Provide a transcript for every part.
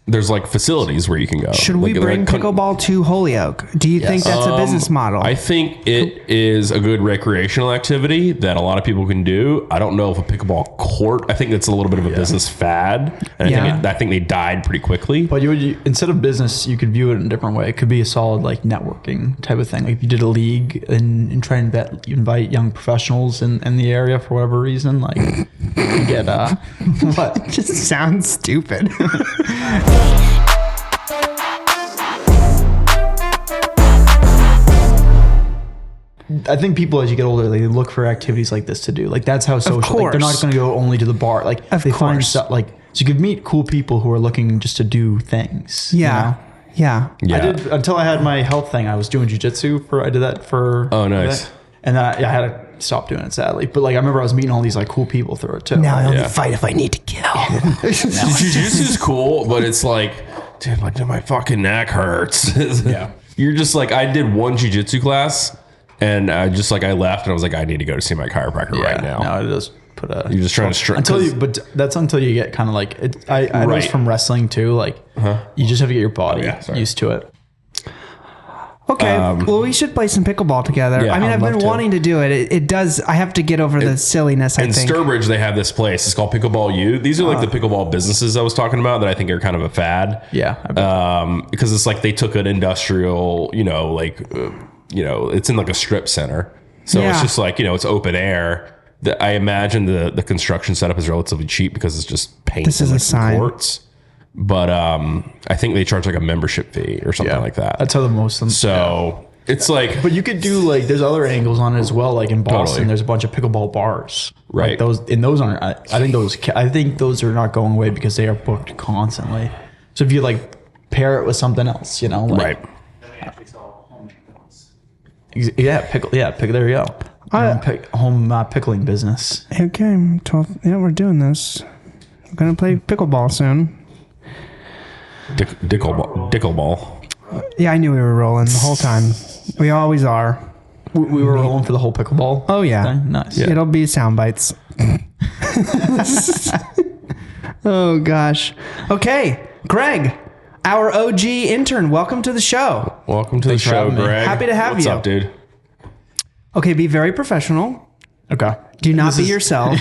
there's like facilities where you can go. Should we bring pickleball to Holyoke? Do you think that's a business model? I think it is a good recreational activity that a lot of people can do. I don't know if a pickleball court, I think it's a little bit of a business fad. And I think they died pretty quickly. But instead of business, you could view it in a different way. It could be a solid like networking type of thing. Like if you did a league and try and invite young professionals in the area for whatever reason, like you get what? It just sounds stupid. I think people, as you get older, they look for activities like this to do. Like that's how social. Like, they're not going to go only to the bar. Like they find stuff like so you could meet cool people who are looking just to do things. Yeah. You know? Yeah. I did until I had my health thing. I was doing jujitsu I did that for. Oh, nice. And then I had to stop doing it, sadly. But like I remember I was meeting all these like cool people through it too. Now I only fight if I need to kill. Jiu-jitsu is cool, but it's like, dude, my fucking neck hurts. Yeah. You're just like, I did one jiu-jitsu class and I left and I was like, I need to go to see my chiropractor right now. No, it does put a. You're just trying to but that's until you get kind of like it. I know it's from wrestling too. Like you just have to get your body used to it. Okay, well, we should play some pickleball together. Yeah, I mean, I've been wanting to do it. It does. I have to get over the silliness. In Sturbridge, they have this place. It's called Pickleball U. These are like the pickleball businesses I was talking about that I think are kind of a fad. Yeah. Because it's like they took an industrial, it's in like a strip center. So it's just like, it's open air. I imagine the construction setup is relatively cheap because it's just paint. This is a sign. Courts. But I think they charge like a membership fee or something like that. That's how the most of them. So it's like, but you could do like there's other angles on it as well. Like in Boston, there's a bunch of pickleball bars. Right. Like those aren't. I think those are not going away because they are booked constantly. So if you like pair it with something else, like, right. There you go. Home pickling business. Okay, 12. Yeah, we're doing this. We're gonna play pickleball soon. Dickleball. Yeah, I knew we were rolling the whole time. We always are. We were rolling for the whole pickleball. Oh yeah, thing? Nice. Yeah. It'll be sound bites. Oh gosh. Okay, Greg, our OG intern. Welcome to the show. Welcome to the show, Greg. Happy to have you. What's up, dude? Okay, be very professional. Okay. Do not be yourself.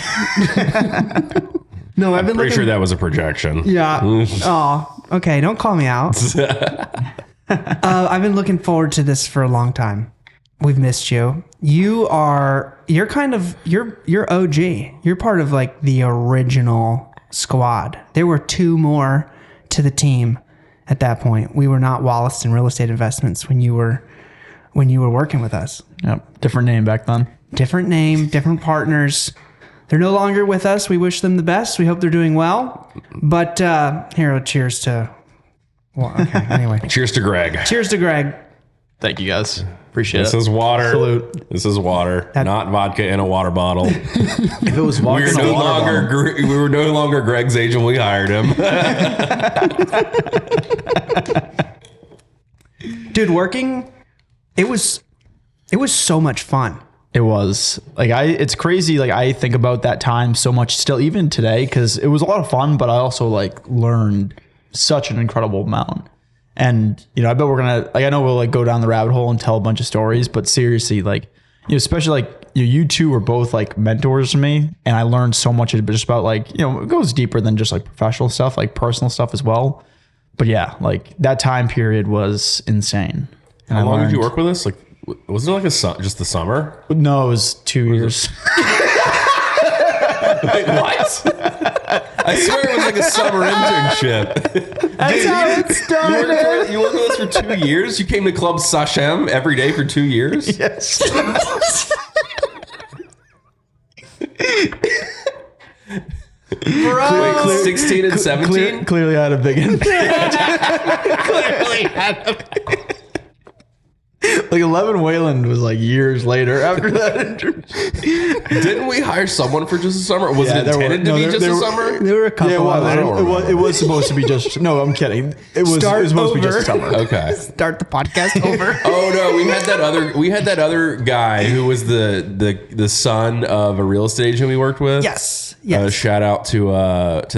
No, I'm pretty sure that was a projection. Yeah. Oh, okay. Don't call me out. I've been looking forward to this for a long time. We've missed you. You're OG. You're part of like the original squad. There were two more to the team at that point. We were not Wollaston Real Estate Investments when you were working with us. Yep. Different name back then. Different name, different partners. They're no longer with us. We wish them the best. We hope they're doing well. But cheers to... Well, okay, anyway. Cheers to Greg. Cheers to Greg. Thank you, guys. Appreciate it. This is water. Salute. This is water, not vodka in a water bottle. If it was vodka we were no longer Greg's agent. We hired him. Dude, working, it was so much fun. It was like it's crazy. Like I think about that time so much still, even today, because it was a lot of fun, but I also like learned such an incredible amount. And, I bet we're going to, like, I know we'll like go down the rabbit hole and tell a bunch of stories, but seriously, like, especially like you two were both like mentors to me. And I learned so much just about like, it goes deeper than just like professional stuff, like personal stuff as well. But yeah, like that time period was insane. And How long did you work with us? Like, wasn't it like just the summer? No, it was 2 years. Wait, what? I swear it was like a summer internship. That's how it started. You worked with us for 2 years? You came to Club Sachem every day for 2 years? Yes. Bro. Wait, 16 and 17? Clearly I had a big impact. Like 11 Wayland was like years later after that internship. Didn't we hire someone for just a summer? Or was Yeah, it there intended were- to no, be just there a were- summer? There were a couple. Yeah, well, I don't it was supposed to be just. No, I'm kidding. It was supposed to be just a summer. Okay. Start the podcast over. Oh no, we had that other guy who was the son of a real estate agent we worked with. Yes. Yes. Shout out to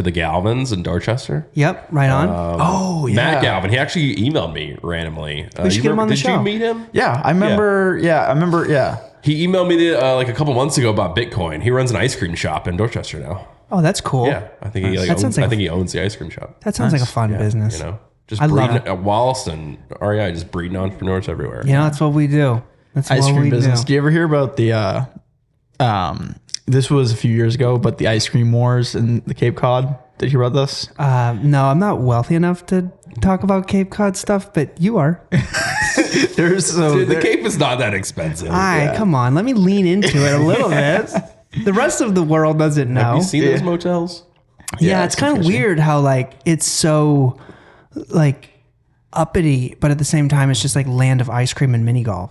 the Galvins in Dorchester. Yep. Right on. Oh yeah, Matt Galvin. He actually emailed me randomly. We should get him on the Did show. you meet him? yeah. I remember. Yeah. He emailed me like a couple months ago about Bitcoin. He runs an ice cream shop in Dorchester now. Oh, that's cool. Yeah, I think he he owns the ice cream shop. That sounds like a fun Yeah, business. You know, just I love breeding it. at Wollaston REI, just breeding entrepreneurs everywhere. You know, that's what we do. That's Ice what cream we business. do. Do you ever hear about the? This was a few years ago, but the ice cream wars in the Cape Cod. Did you hear about this? No, I'm not wealthy enough to talk about Cape Cod stuff, but you are. Dude, the Cape is not that expensive. Come on. Let me lean into it a little bit. The rest of the world doesn't know. Have you seen those motels? Yeah, it's kind of weird how like it's so like uppity, but at the same time, it's just like land of ice cream and mini golf.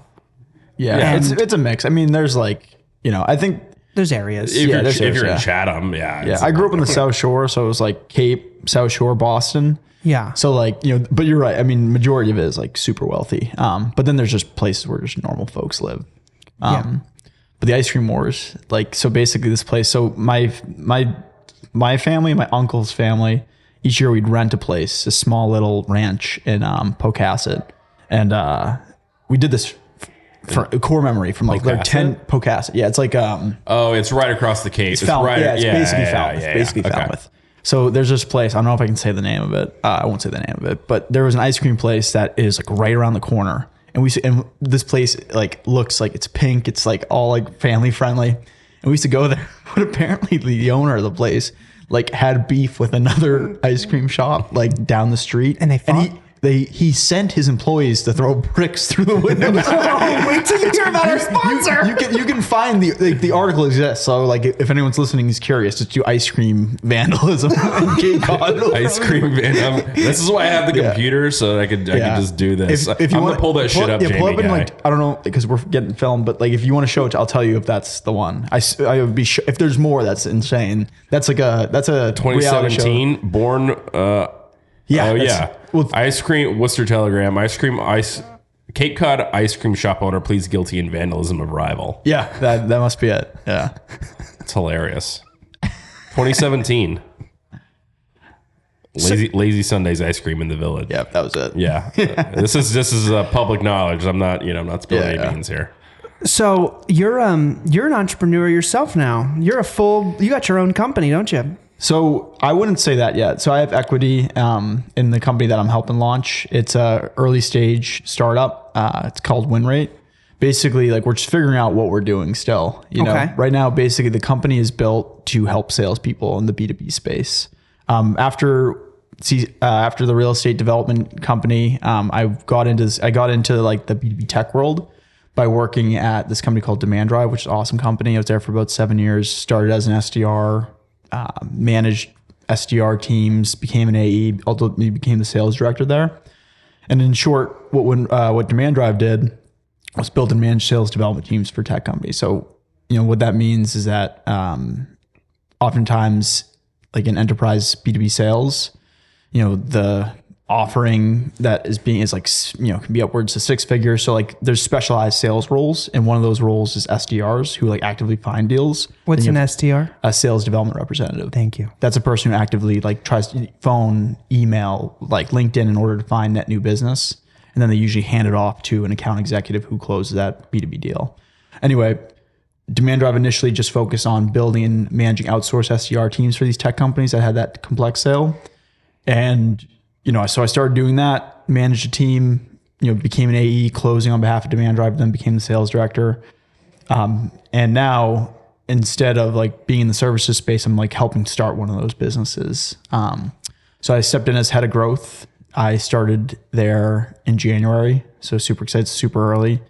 Yeah, And- it's a mix. I mean, there's like I think There's areas. If you're, there's if you're in yeah. Chatham, yeah. yeah. I grew up on the South Shore, so it was like Cape, South Shore, Boston. Yeah. So like but you're right. I mean, majority of it is like super wealthy. But then there's just places where just normal folks live. But the ice cream wars, like so basically this place. So my family, my uncle's family, each year we'd rent a place, a small little ranch in Pocasset, and we did this for a core memory from like their 10 Pocasset. Yeah, it's like Oh, it's right across the Cape. It's Falmouth. right. Yeah, it's basically Falmouth. Yeah, basically okay. Falmouth. So there's this place. I don't know if I can say the name of it. I won't say the name of it, but there was an ice cream place that is like right around the corner. And this place like looks like it's pink. It's like all like family friendly. And we used to go there, but apparently the owner of the place like had beef with another ice cream shop like down the street. And they fought? He sent his employees to throw bricks through the windows. Wait till you hear about our sponsor. You can find the article exists. So like if anyone's listening is curious, just do ice cream vandalism in Cape Cod. Ice cream van. This is why I have the computer so that I could just do this. If you I'm want gonna pull that shit up, Jamie pull up in guy. like I don't know because we're getting filmed, but like if you want to show it, I'll tell you if that's the one. I would be if there's more. That's insane. That's a reality show. 2017 born. Yeah. Oh that's- yeah. Well, Ice cream. Worcester Telegram. Cape Cod ice cream shop owner pleads guilty in vandalism of rival. yeah. That must be it. Yeah. It's hilarious. 2017. Lazy Sundays ice cream in the village. Yeah. That was it. Yeah. This is public knowledge. I'm not spilling any beans here. So you're an entrepreneur yourself now. You got your own company, don't you? So I wouldn't say that yet. So I have equity in the company that I'm helping launch. It's a early stage startup. It's called WREI. Basically, like we're just figuring out what we're doing still. You know, right now, basically the company is built to help salespeople in the B2B space. After the real estate development company, I got into like the B2B tech world by working at this company called Demand Drive, which is an awesome company. I was there for about 7 years. Started as an SDR. Managed SDR teams, became an AE, ultimately became the sales director there. And in short, what Demand Drive did was build and manage sales development teams for tech companies. So, what that means is that oftentimes, like in enterprise B2B sales, the offering that is can be upwards to 6 figures. So like there's specialized sales roles, and one of those roles is SDRs who like actively find deals. What's an SDR? A sales development representative. Thank you. That's a person who actively like tries to phone, email, like LinkedIn in order to find net new business. And then they usually hand it off to an account executive who closes that B2B deal. Anyway, Demand Drive initially just focused on building and managing outsourced SDR teams for these tech companies that had that complex sale. And so I started doing that, managed a team, became an AE closing on behalf of Demand Drive, then became the sales director. And now instead of like being in the services space, I'm like helping start one of those businesses. So I stepped in as head of growth. I started there in January. So super excited, super early.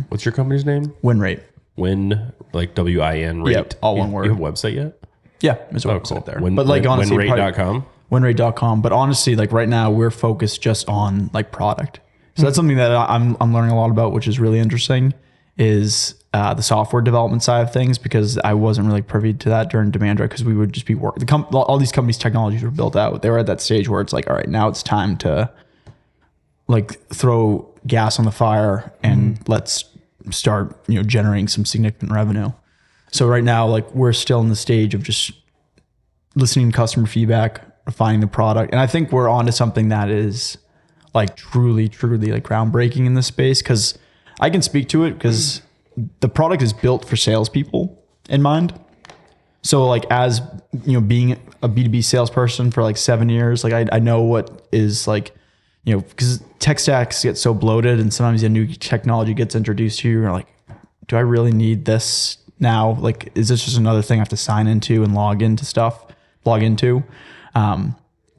What's your company's name? WREI. Win, like WIN rate. Yep, all one word. You have a website yet? Yeah, there's a Oh, website cool. there. But like honestly, winrate.com. WREI.com. But honestly, like right now we're focused just on like product. So that's something that I'm learning a lot about, which is really interesting, is the software development side of things, because I wasn't really privy to that during Demand Drive, because we would just be working. All these companies' technologies were built out. They were at that stage where it's like, all right, now it's time to like throw gas on the fire and let's start, generating some significant revenue. So right now, like we're still in the stage of just listening to customer feedback, refining the product. And I think we're onto something that is like truly like groundbreaking in this space, because I can speak to it because the product is built for salespeople in mind. So like as being a B2B salesperson for like 7 years, like I know what is like, because tech stacks get so bloated, and sometimes a new technology gets introduced to you. You're like, do I really need this now? Like, is this just another thing I have to sign into and log into?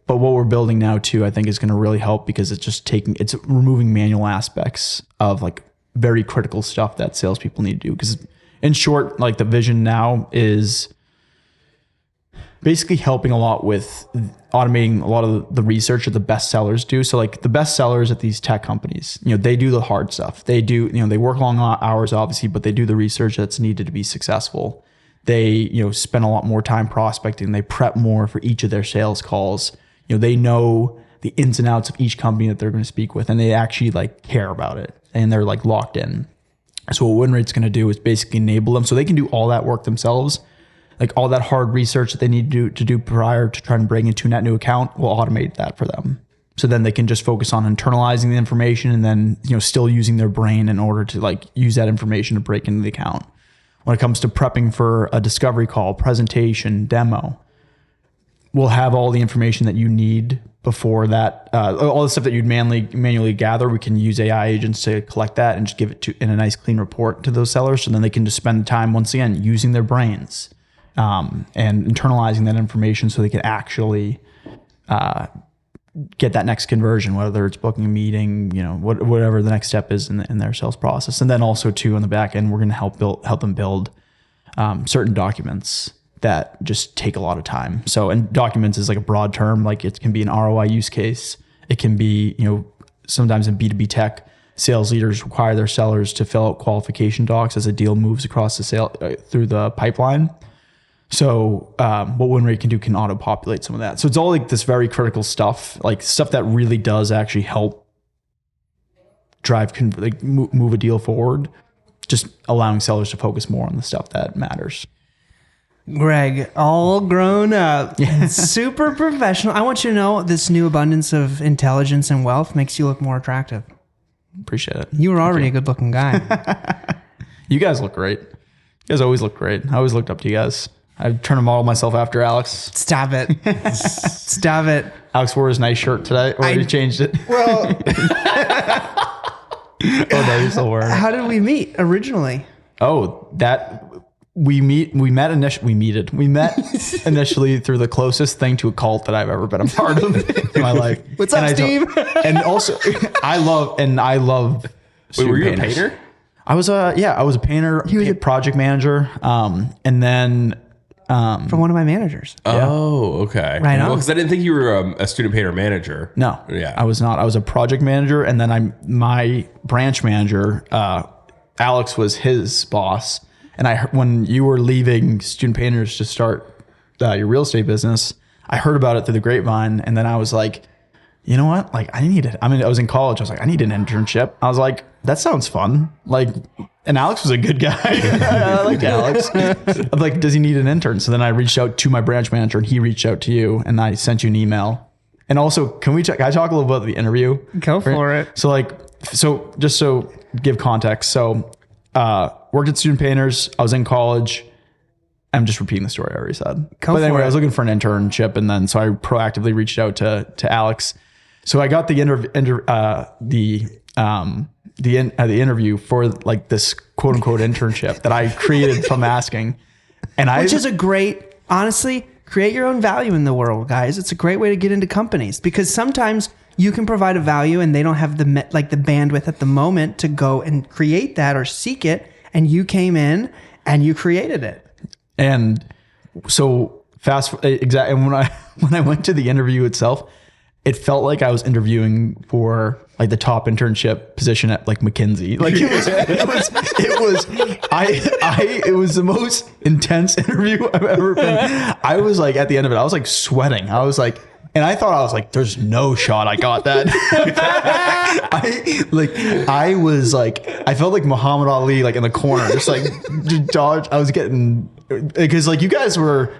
But what we're building now too, I think is going to really help, because it's removing manual aspects of like very critical stuff that salespeople need to do. Because in short, like the vision now is basically helping a lot with automating a lot of the research that the best sellers do. So like the best sellers at these tech companies, they do the hard stuff. They do, they work long hours obviously, but they do the research that's needed to be successful. They, spend a lot more time prospecting. They prep more for each of their sales calls. They know the ins and outs of each company that they're going to speak with, and they actually like care about it, and they're like locked in. So what WinRate's going to do is basically enable them so they can do all that work themselves. Like all that hard research that they need to do prior to trying to bring into a net new account, we'll automate that for them. So then they can just focus on internalizing the information, and then, still using their brain in order to like use that information to break into the account. When it comes to prepping for a discovery call, presentation, demo, we'll have all the information that you need before that. All the stuff that you'd manually gather, we can use AI agents to collect that and just give it in a nice clean report to those sellers. So then they can just spend the time, once again, using their brains and internalizing that information so they can actually get that next conversion, whether it's booking a meeting, whatever the next step is in their sales process. And then also too, on the back end, we're going to help them build certain documents that just take a lot of time. So, and documents is like a broad term. Like it can be an ROI use case. It can be, sometimes in B2B tech, sales leaders require their sellers to fill out qualification docs as a deal moves across the sale through the pipeline. So what WinRate can auto-populate some of that. So it's all like this very critical stuff, like stuff that really does actually help drive, move a deal forward, just allowing sellers to focus more on the stuff that matters. Greg, all grown up, super professional. I want you to know this new abundance of intelligence and wealth makes you look more attractive. Appreciate it. You were already a good looking guy. You guys look great. You guys always look great. I always looked up to you guys. I turned to model myself after Alex. Stop it. Stop it. Alex wore his nice shirt today. Or he changed it. Well, oh no, you're still wearing it. How did we meet originally? Oh, we met initially through the closest thing to a cult that I've ever been a part of in my life. What's up, Steve? And also, I love. Wait, were you a painter? I was a painter. He was a project manager. And then for one of my managers. Oh, okay. Right on. Well, because I didn't think you were a student painter manager. No, Yeah. I was not. I was a project manager, and then my branch manager, Alex, was his boss. And when you were leaving Student Painters to start your real estate business, I heard about it through the grapevine, and then I was like, you know what? Like, I was in college. I was like, I need an internship. I was like, that sounds fun. Like, and Alex was a good guy. I liked Alex. I'm like, does he need an intern? So then I reached out to my branch manager, and he reached out to you, and I sent you an email. And also, can I talk a little about the interview? Go for it. So just so give context. So worked at Student Painters. I was in college. I'm just repeating the story I already said. But anyway, I was looking for an internship, and then so I proactively reached out to Alex. So I got the interview for like this quote unquote internship that I created from asking, which is honestly, create your own value in the world, guys. It's a great way to get into companies, because sometimes you can provide a value and they don't have the bandwidth at the moment to go and create that or seek it, and you came in and you created it. And so exactly. And when I went to the interview itself, it felt like I was interviewing for like the top internship position at like McKinsey. Like it was the most intense interview I've ever been. I was like, at the end of it, I was like sweating. I was like, and I thought I was like, there's no shot I got that. I felt like Muhammad Ali, like in the corner, just like dodge. I was getting, because like you guys were,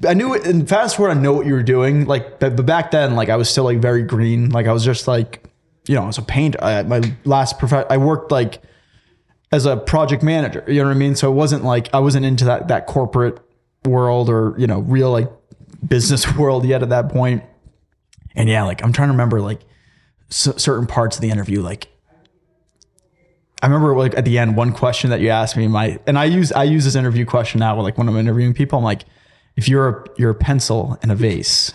I knew it, and fast forward, I know what you were doing. Like, but back then, like I was still like very green. Like I was just like, you know, as a painter. My last I worked like as a project manager. You know what I mean? So it wasn't like I wasn't into that corporate world or, you know, real like business world yet at that point. And yeah, like I'm trying to remember like certain parts of the interview. Like I remember like at the end, one question that you asked me, and I use this interview question now, like when I'm interviewing people, I'm like, if you're a pencil in a vase,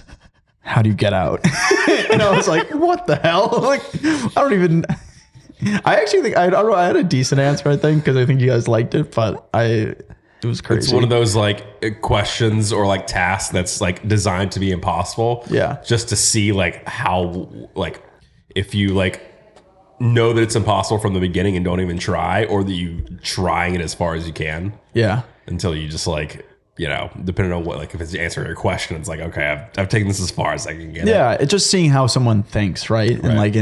how do you get out? And I was like, what the hell? Like, I actually think, I don't know, I had a decent answer, I think, because I think you guys liked it, but it was crazy. It's one of those like questions or like tasks that's like designed to be impossible. Yeah. Just to see like how, like if you like know that it's impossible from the beginning and don't even try, or that you trying it as far as you can. Yeah. Until you just like, you know, depending on what, like if it's answering your question, it's like, okay, I've taken this as far as I can get. Yeah. It's just seeing how someone thinks, right? And like,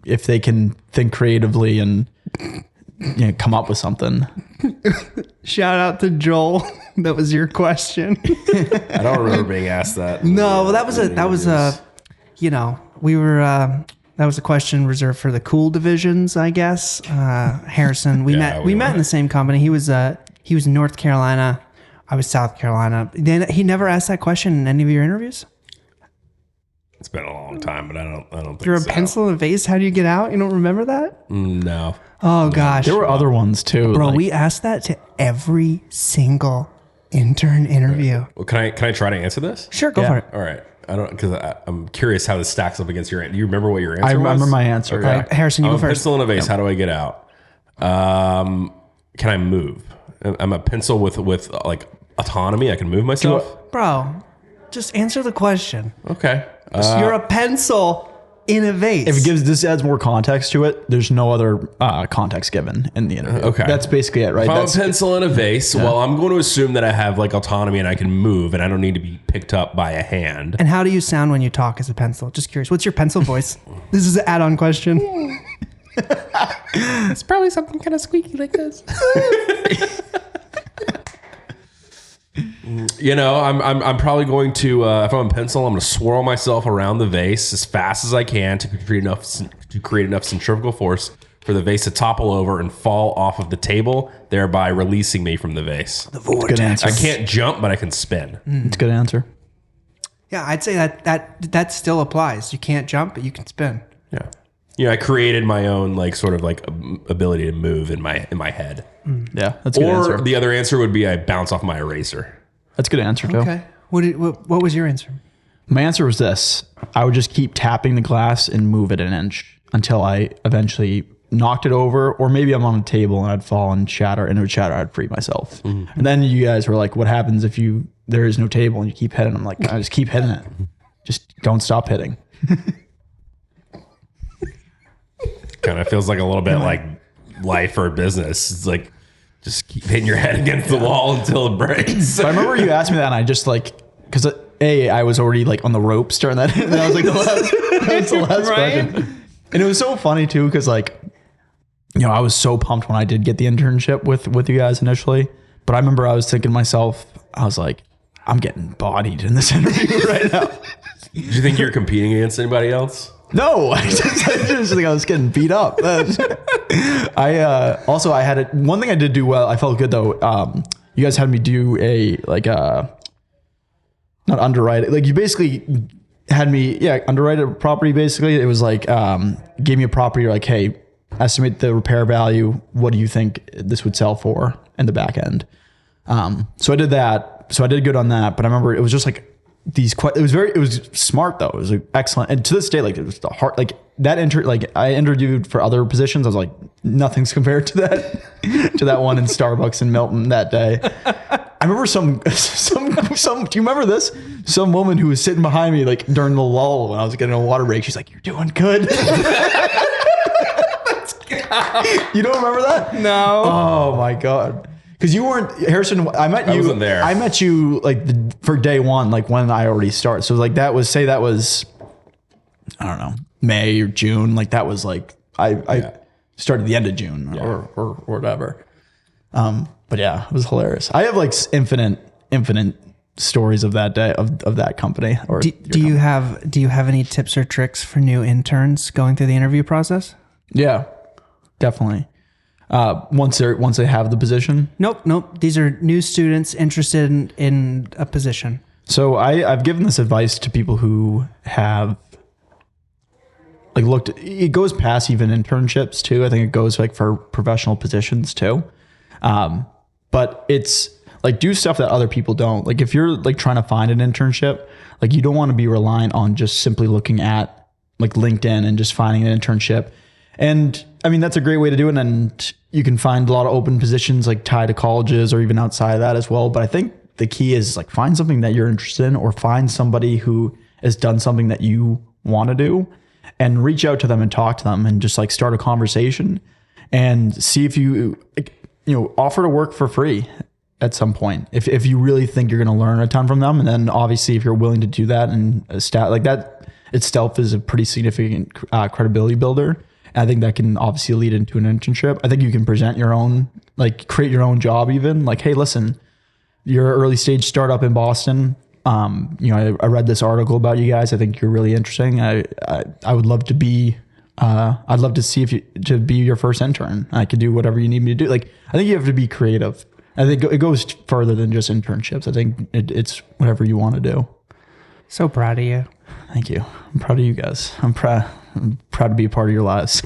if they can think creatively and, you know, come up with something. Shout out to Joel. That was your question. I don't remember being asked that. No, well, that was you know, we were, that was a question reserved for the cool divisions, I guess. Harrison, we met in the same company. He was in North Carolina. I was South Carolina. Then he never asked that question in any of your interviews? It's been a long time, but I don't think You're a pencil in a vase. How do you get out? You don't remember that? No. Oh gosh. There were other ones too. Bro, like, we asked that to every single intern interview. Well, can I try to answer this? Sure, go for it. All right. I don't, because I'm curious how this stacks up against your. Do you remember what your answer I was? remember my answer. Okay. All right, Harrison, you I'm go a first. pencil in a vase. How do I get out? Can I move? I'm a pencil with like autonomy. I can move myself. Bro, just answer the question. Okay. You're a pencil in a vase. If it gives, this adds more context to it. There's no other context given in the interview. Okay. That's basically it, right? If I'm That's a pencil in a vase, well, I'm going to assume that I have like autonomy and I can move and I don't need to be picked up by a hand. And how do you sound when you talk as a pencil? Just curious. What's your pencil voice? This is an add-on question. It's probably something kind of squeaky like this. You know, I'm probably going to if I'm a pencil, I'm going to swirl myself around the vase as fast as I can to create enough centrifugal force for the vase to topple over and fall off of the table, thereby releasing me from the vase. The vortex. good answer. I can't jump, but I can spin. It's a good answer. Yeah, I'd say that still applies. You can't jump, but you can spin. Yeah. You know, I created my own like sort of like ability to move in my head. Yeah, that's a good Or answer. the other answer would be I bounce off my eraser. That's a good answer too. Okay. What was your answer? My answer was this. I would just keep tapping the glass and move it an inch until I eventually knocked it over, or maybe I'm on a table and I'd fall and shatter, and it would shatter. I'd free myself. And then you guys were like, what happens if there is no table and you keep hitting? I'm like, I just keep hitting it. Just don't stop hitting. Kind of feels like a little bit like life or business. It's like just keep hitting your head against the wall until it breaks. But I remember you asked me that, and I just like, because I was already like on the ropes during that. And that was like the last question. And it was so funny too, because like, you know, I was so pumped when I did get the internship with you guys initially. But I remember I was thinking to myself, I was like, I'm getting bodied in this interview right now. Do you think you're competing against anybody else? No, I just think I was getting beat up. I had one thing I did do well. I felt good though. You guys had me do not underwrite it. Like you basically had me, underwrite a property. Basically, it was like gave me a property. You're like, hey, estimate the repair value. What do you think this would sell for in the back end? So I did that. So I did good on that. But I remember it was just like. It was smart though. It was like excellent. And to this day, like it was the hard, like that I interviewed for other positions. I was like, nothing's compared to that one in Starbucks in Milton that day. I remember some Do you remember this? Some woman who was sitting behind me like during the lull when I was getting a water break. She's like, "You're doing good." You don't remember that? No. Oh my God. Because you weren't, Harrison. I wasn't there. I met you like for day one, like when I already started. So like that was I don't know, May or June. Like that was like I started the end of June or whatever. But yeah, it was hilarious. I have like infinite stories of that day of that company. Or do you have any tips or tricks for new interns going through the interview process? Yeah, definitely. Once they have the position. Nope. These are new students interested in a position. So I've given this advice to people who have like looked. It goes past even internships too. I think it goes like for professional positions too. But it's like do stuff that other people don't. Like if you're like trying to find an internship, like you don't want to be reliant on just simply looking at like LinkedIn and just finding an internship. And I mean, that's a great way to do it. And you can find a lot of open positions like tied to colleges or even outside of that as well. But I think the key is like find something that you're interested in or find somebody who has done something that you want to do and reach out to them and talk to them and just like start a conversation and see if you offer to work for free at some point. If you really think you're going to learn a ton from them. And then obviously if you're willing to do that and like that itself is a pretty significant credibility builder. I think that can obviously lead into an internship. I think you can present your own, like create your own job even. Like, hey, listen, you're an early stage startup in Boston. I read this article about you guys. I think you're really interesting. I would love to be, I'd love to see to be your first intern. I could do whatever you need me to do. Like, I think you have to be creative. I think it goes further than just internships. I think it's whatever you want to do. So proud of you. Thank you. I'm proud of you guys. I'm proud to be a part of your lives.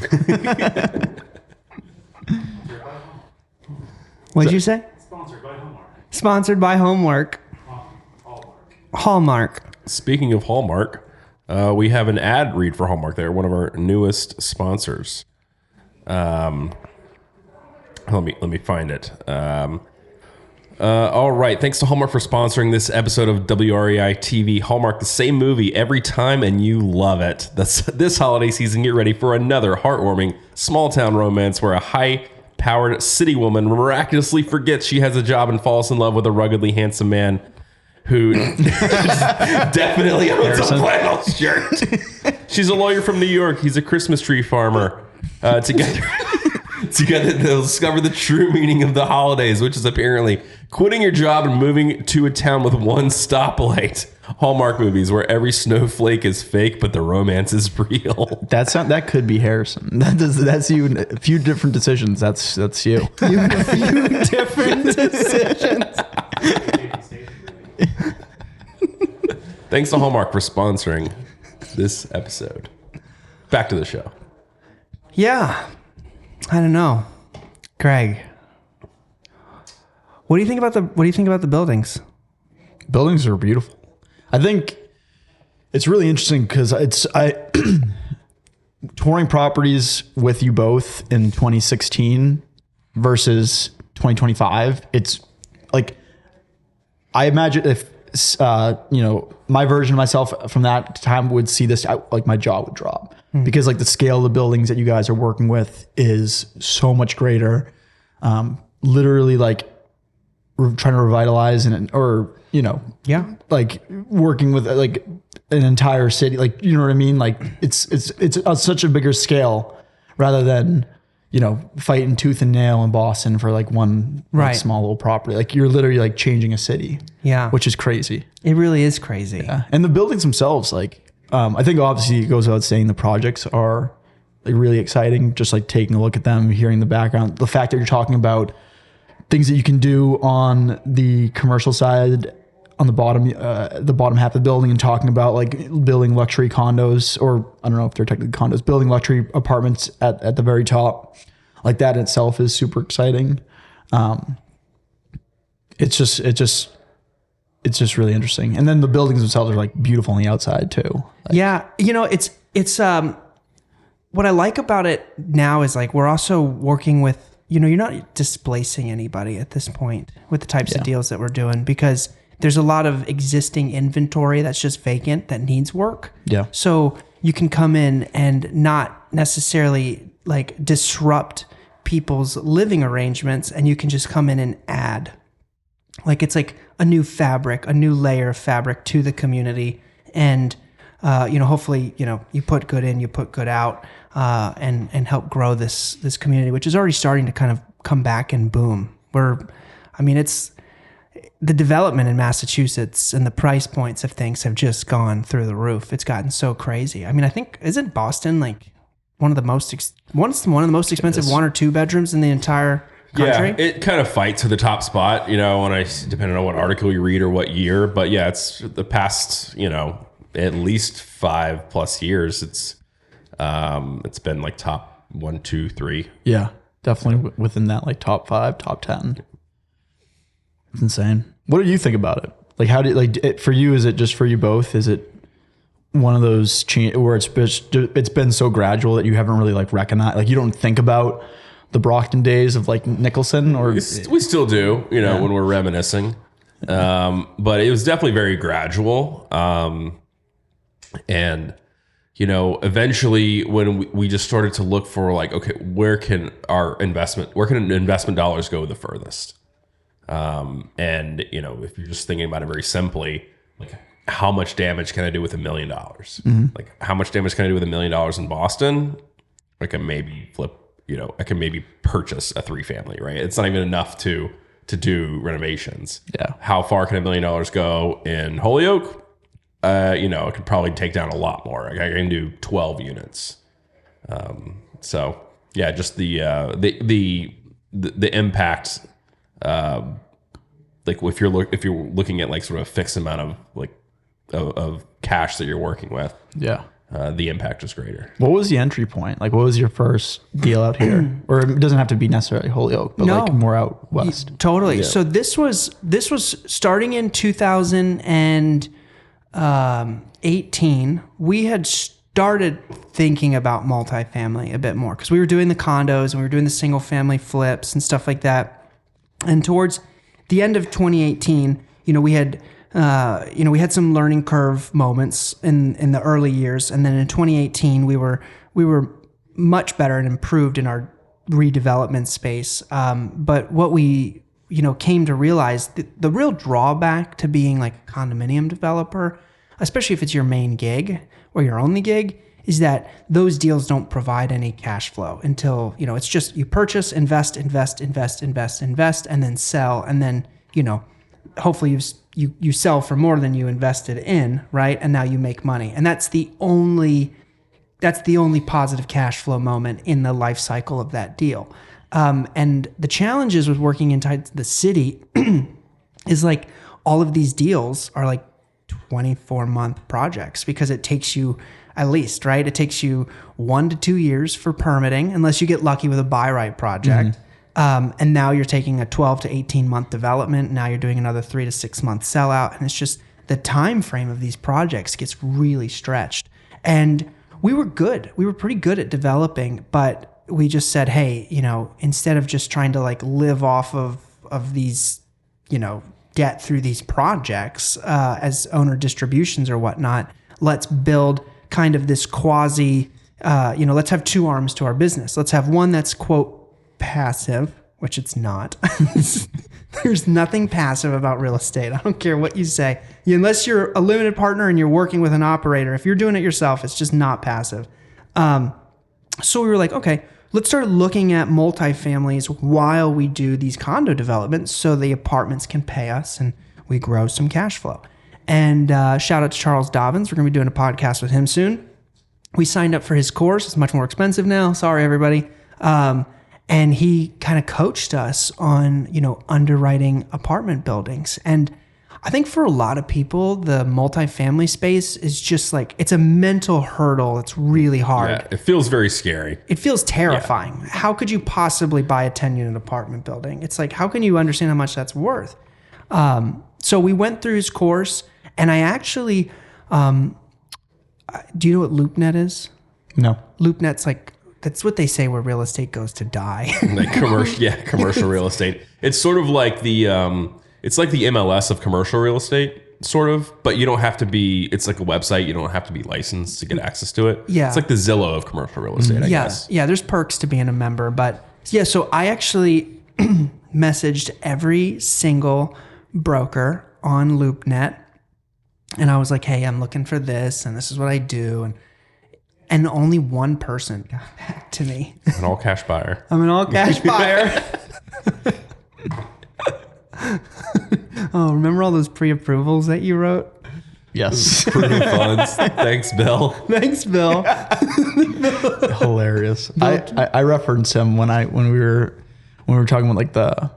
What did you say? Sponsored by Homework. Sponsored by Homework. Hallmark. Speaking of Hallmark, we have an ad read for Hallmark. They're one of our newest sponsors. Let me find it. All right. Thanks to Hallmark for sponsoring this episode of WREI TV. Hallmark, the same movie every time, and you love it. This holiday season, get ready for another heartwarming small-town romance where a high-powered city woman miraculously forgets she has a job and falls in love with a ruggedly handsome man who definitely owns a flannel shirt. She's a lawyer from New York. He's a Christmas tree farmer. Together, they'll discover the true meaning of the holidays, which is apparently quitting your job and moving to a town with one stoplight. Hallmark movies where every snowflake is fake, but the romance is real. That could be Harrison. That's you. A few different decisions. That's you. You have a few different decisions. Thanks to Hallmark for sponsoring this episode. Back to the show. Yeah. I don't know. Greg, what do you think about the buildings? Buildings are beautiful. I think it's really interesting because touring properties with you both in 2016 versus 2025. It's like, I imagine if my version of myself from that time would see this, like my jaw would drop because like the scale of the buildings that you guys are working with is so much greater. Literally like trying to revitalize like working with like an entire city, like, you know what I mean? Like it's on such a bigger scale rather than, fighting tooth and nail in Boston for like one like, small little property. Like you're literally like changing a city. Yeah. Which is crazy. It really is crazy. Yeah. And the buildings themselves, like, I think obviously it goes without saying the projects are like really exciting. Just like taking a look at them, hearing the background, the fact that you're talking about things that you can do on the commercial side, on the bottom half of the building, and talking about like building luxury condos, or I don't know if they're technically condos, building luxury apartments at the very top. Like that in itself is super exciting. It's just really interesting. And then the buildings themselves are like beautiful on the outside too. Like, yeah. It's what I like about it now is like, we're also working with, you're not displacing anybody at this point with the types of deals that we're doing, because there's a lot of existing inventory that's just vacant that needs work. Yeah. So you can come in and not necessarily like disrupt people's living arrangements, and you can just come in and add. Like it's like a new fabric, a new layer of fabric to the community. And, hopefully, you put good in, you put good out, and help grow this community, which is already starting to kind of come back and boom. It's the development in Massachusetts and the price points of things have just gone through the roof. It's gotten so crazy. I mean, I think, isn't Boston like one of the most expensive 1 or 2 bedrooms in the entire country? Yeah, it kind of fights for the top spot, depending on what article you read or what year. But yeah, it's the past, at least 5+ years. It's been like top 1, 2, 3. Yeah, definitely within that like top 5, top 10. It's insane. What do you think about it? Like, how for you? Is it just for you both? Is it one of those where it's been so gradual that you haven't really like recognized, like you don't think about the Brockton days of like Nicholson, or we still do, when we're reminiscing. But it was definitely very gradual. And eventually when we just started to look for like, okay, where can investment dollars go the furthest? And if you're just thinking about it very simply, like how much damage can I do with $1 million? Like how much damage can I do with $1 million in Boston? I can maybe I can maybe purchase a 3-family, right? It's not even enough to do renovations. Yeah. How far can $1 million go in Holyoke? It could probably take down a lot more. Like I can do 12 units. So yeah, just the impact, like if you're looking at like sort of a fixed amount of like of cash that you're working with, the impact is greater. What was the entry point? Like, what was your first deal out here? Or it doesn't have to be necessarily Holyoke, but like more out west. Totally. Yeah. So this was starting in 2018. We had started thinking about multifamily a bit more because we were doing the condos and we were doing the single family flips and stuff like that. And towards the end of 2018, we had some learning curve moments in the early years, and then in 2018 we were much better and improved in our redevelopment space. But what we came to realize, the real drawback to being like a condominium developer, especially if it's your main gig or your only gig, is that those deals don't provide any cash flow until, it's just you purchase, invest, and then sell. And then, hopefully you sell for more than you invested in, right? And now you make money. And that's the only positive cash flow moment in the life cycle of that deal. And the challenges with working inside the city is like all of these deals are like 24-month projects because it takes you at least, right? It takes you 1 to 2 years for permitting, unless you get lucky with a buy right project. And now you're taking a 12 to 18-month development. Now you're doing another 3 to 6 month sellout. And it's just the time frame of these projects gets really stretched. And we were good. We were pretty good at developing, but we just said, hey, instead of just trying to like live off of these, get through these projects as owner distributions or whatnot, let's build kind of this quasi, let's have 2 arms to our business. Let's have one that's, quote, passive, which it's not. There's nothing passive about real estate. I don't care what you say. Unless you're a limited partner and you're working with an operator, if you're doing it yourself, it's just not passive. So we were like, okay, let's start looking at multifamilies while we do these condo developments so the apartments can pay us and we grow some cash flow. And shout out to Charles Dobbins. We're going to be doing a podcast with him soon. We signed up for his course. It's much more expensive now. Sorry, everybody. And he kind of coached us on, underwriting apartment buildings. And I think for a lot of people, the multifamily space is just like, it's a mental hurdle. It's really hard. Yeah, it feels very scary. It feels terrifying. Yeah. How could you possibly buy a 10-unit apartment building? It's like, how can you understand how much that's worth? So we went through his course, and I actually, do you know what LoopNet is? No. LoopNet's like, that's what they say where real estate goes to die. Like commercial real estate. It's sort of like the it's like the MLS of commercial real estate, sort of, but you don't have to be, it's like a website. You don't have to be licensed to get access to it. Yeah. It's like the Zillow of commercial real estate, I guess. Yeah, there's perks to being a member, but yeah, so I actually messaged every single broker on LoopNet, and I was like, hey, I'm looking for this, and this is what I do, and only one person got back to me. An all cash buyer. I'm an all cash buyer. Oh, remember all those pre-approvals that you wrote? Yes. Approving funds. Thanks, Bill. Thanks, Bill. Hilarious. I referenced him when we were talking about like the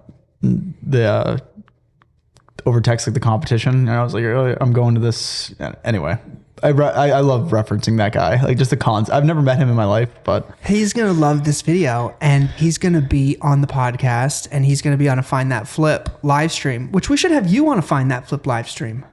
over text, like the competition, and I was like, oh, I'm going to this anyway. I love referencing that guy, like just the cons. I've never met him in my life, but he's gonna love this video, and he's gonna be on the podcast, and he's gonna be on a Find That Flip live stream, which we should have you on a Find That Flip live stream.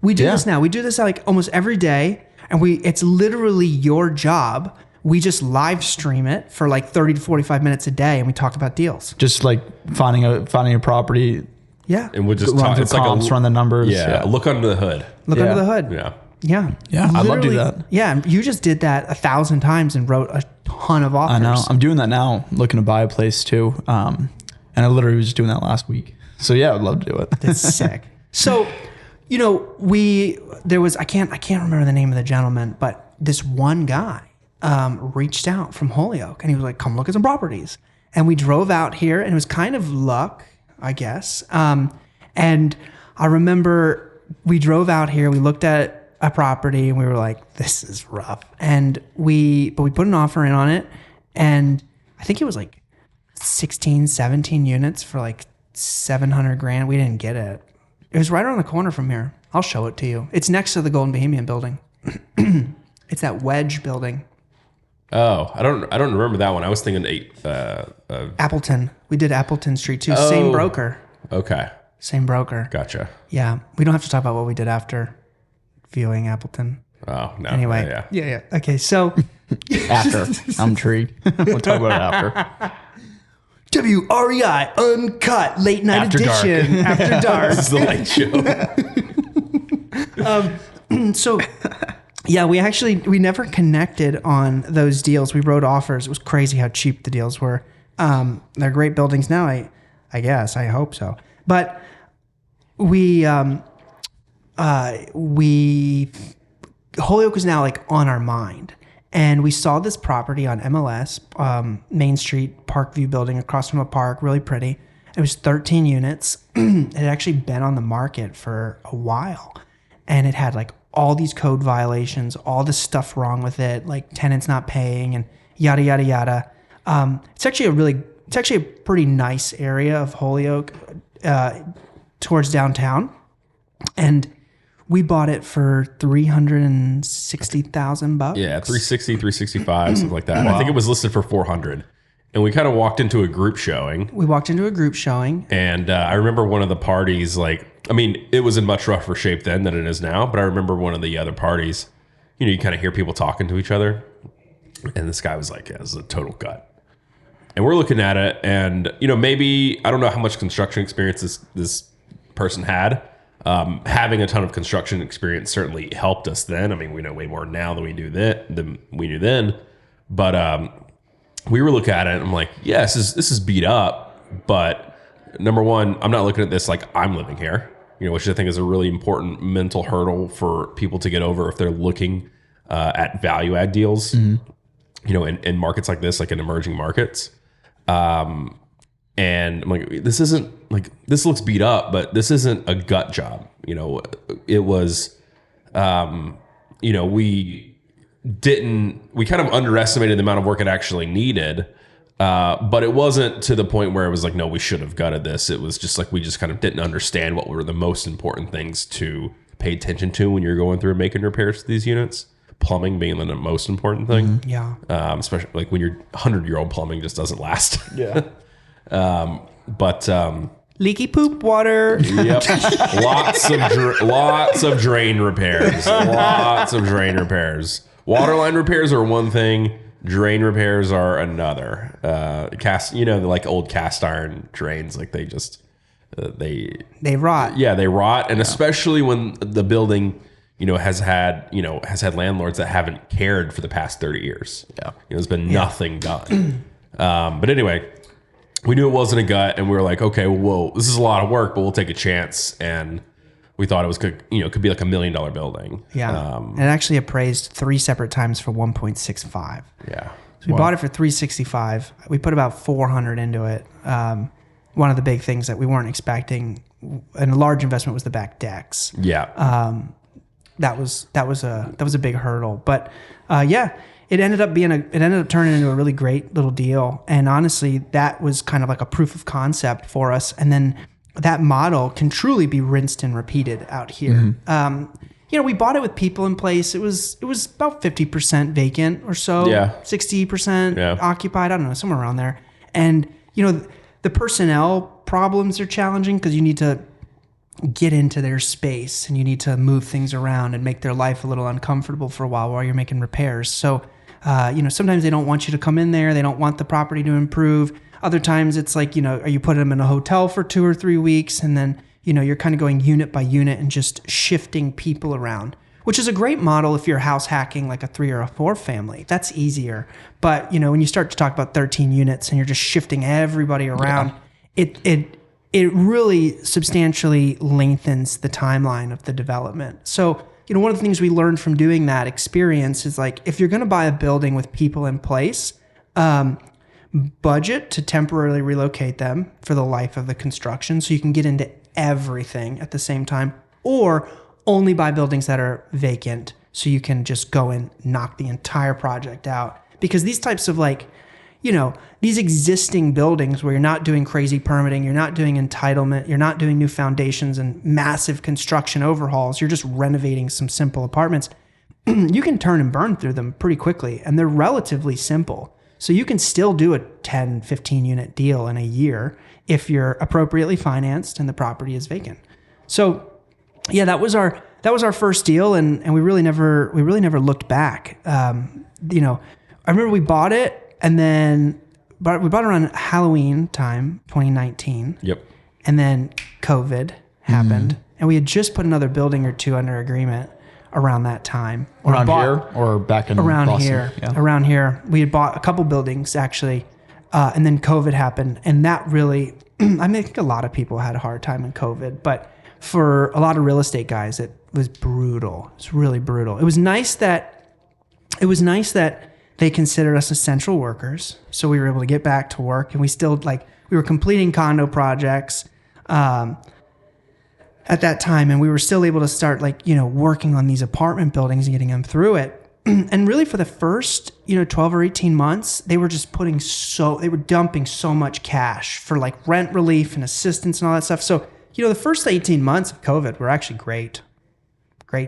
We do this now. We do this like almost every day, and it's literally your job. We just live stream it for like 30 to 45 minutes a day, and we talk about deals. just like finding a property, Yeah. And we'll just run talk. through It's like comps, run the numbers. yeah, look under the hood. Look Yeah. under the hood. Yeah. Yeah. Yeah, I'd love to do Literally, that. Yeah. You just did that 1,000 times and wrote a ton of offers. I know. I'm doing that now, looking to buy a place too. And I literally was just doing that last week. So yeah, I'd love to do it. That's sick. So, you know, I can't remember the name of the gentleman, but this one guy reached out from Holyoke, and he was like, come look at some properties. And we drove out here, and it was kind of luck, I guess. And I remember we drove out here, we looked at a property, and we were like, this is rough. But we put an offer in on it, and I think it was like 16, 17 units for like $700,000. We didn't get it. It was right around the corner from here. I'll show it to you. It's next to the Golden Bohemian building. It's that wedge building. Oh, I don't remember that one. I was thinking Appleton. We did Appleton Street too. Same broker. Okay. Same broker. Gotcha. Yeah. We don't have to talk about what we did after viewing Appleton. Oh, no. Anyway. Yeah. Okay. So After. I'm intrigued. We'll talk about it after. WREI Uncut Late Night After dark. Edition. After dark. This is the late show. So, yeah, we never connected on those deals. We wrote offers. It was crazy how cheap the deals were. They're great buildings now. I guess. I hope so. But Holyoke is now like on our mind. And we saw this property on MLS, Main Street, Parkview building across from a park, really pretty. It was 13 units. It had actually been on the market for a while. And it had like all these code violations, all this stuff wrong with it, like tenants not paying and yada, yada, yada. It's actually a pretty nice area of Holyoke towards downtown. And we bought it for $360,000. Yeah, 360, 365, something like that. Wow. I think it was listed for 400. And we kind of walked into a group showing. And I remember one of the parties, it was in much rougher shape then than it is now. But I remember one of the other parties, you kind of hear people talking to each other. And this guy was like, yeah, this is a total gut. And we're looking at it, and, maybe, I don't know how much construction experience this person had. Having a ton of construction experience certainly helped us then. I mean, we know way more now than we knew then. But we were looking at it, and I'm like, yeah, this is beat up. But number one, I'm not looking at this like I'm living here, which I think is a really important mental hurdle for people to get over if they're looking at value add deals, in markets like this, like in emerging markets. And I'm like, this looks beat up, but this isn't a gut job. It was, we kind of underestimated the amount of work it actually needed. But it wasn't to the point where it was like, no, we should have gutted this. It was just like, we just kind of didn't understand what were the most important things to pay attention to when you're going through and making repairs to these units. Plumbing being the most important thing. Yeah. Especially like when your 100-year-old plumbing just doesn't last. Yeah. Leaky poop water. Yep. Lots of drain repairs. Waterline repairs are one thing. Drain repairs are another. Like old cast iron drains, like they just they rot. Yeah, they rot, and especially when the building, has had landlords that haven't cared for the past 30 years. Yeah, there's been nothing done. But anyway, we knew it wasn't a gut, and we were like, okay, well, this is a lot of work, but we'll take a chance. And we thought it was could be like $1 million building. Yeah, and it actually appraised 3 separate times for 1.65. Yeah, so we bought it for 365. We put about 400 into it. One of the big things that we weren't expecting, and a large investment, was the back decks. Yeah. That was a big hurdle, but it ended up turning into a really great little deal. And honestly, that was kind of like a proof of concept for us. And then that model can truly be rinsed and repeated out here. We bought it with people in place. It was about 50% vacant or so. Yeah. 60% occupied. I don't know, somewhere around there. And the personnel problems are challenging because you need to get into their space and you need to move things around and make their life a little uncomfortable for a while you're making repairs. So, sometimes they don't want you to come in there. They don't want the property to improve. Other times it's like, are you putting them in a hotel for 2 or 3 weeks, and then, you're kind of going unit by unit and just shifting people around, which is a great model if you're house hacking like a 3 or a 4 family. That's easier. But, when you start to talk about 13 units and you're just shifting everybody around, it really substantially lengthens the timeline of the development. So, one of the things we learned from doing that experience is, like, if you're going to buy a building with people in place, budget to temporarily relocate them for the life of the construction so you can get into everything at the same time, or only buy buildings that are vacant so you can just go and knock the entire project out. Because these types of, like, these existing buildings where you're not doing crazy permitting, you're not doing entitlement, you're not doing new foundations and massive construction overhauls, you're just renovating some simple apartments, you can turn and burn through them pretty quickly, and they're relatively simple. So you can still do a 10, 15 unit deal in a year if you're appropriately financed and the property is vacant. So yeah, that was our first deal, and we really never looked back. I remember we bought it, and then we bought it around Halloween time, 2019. Yep. And then COVID happened, and we had just put another building or 2 under agreement around that time. Around here or back in around Boston? here? Yeah. Around here. We had bought a couple buildings actually, and then COVID happened, and that really, I think a lot of people had a hard time in COVID, but for a lot of real estate guys, it was brutal. It's really brutal. It was nice that they considered us essential workers, so we were able to get back to work, and we were completing condo projects at that time, and we were still able to start working on these apartment buildings and getting them through it. And really, for the first 12 or 18 months, they were just dumping so much cash for rent relief and assistance and all that stuff. So the first 18 months of COVID were actually great.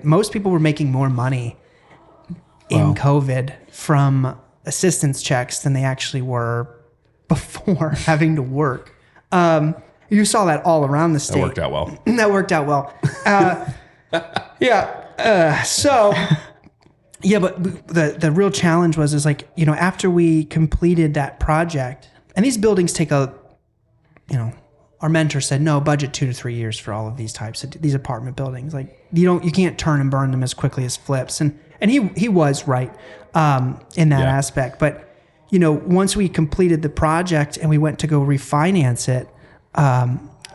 Most people were making more money in COVID from assistance checks than they actually were before having to work. You saw that all around the state. That worked out well. That worked out well. But the real challenge was after we completed that project, and these buildings take our mentor said, no, budget 2 to 3 years for all of these types of these apartment buildings. You can't turn and burn them as quickly as flips. And he was right in that aspect. But, once we completed the project and we went to go refinance it,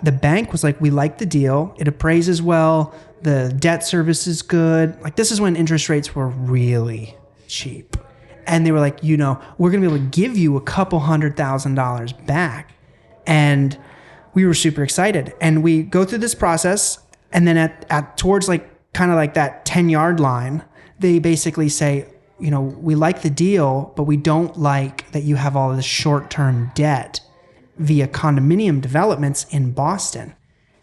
the bank was like, we like the deal. It appraises well. The debt service is good. This is when interest rates were really cheap. And they were like, we're going to be able to give you a couple $100,000 back. And we were super excited. And we go through this process. And then towards that 10-yard line, they basically say, we like the deal, but we don't like that you have all this short-term debt via condominium developments in Boston.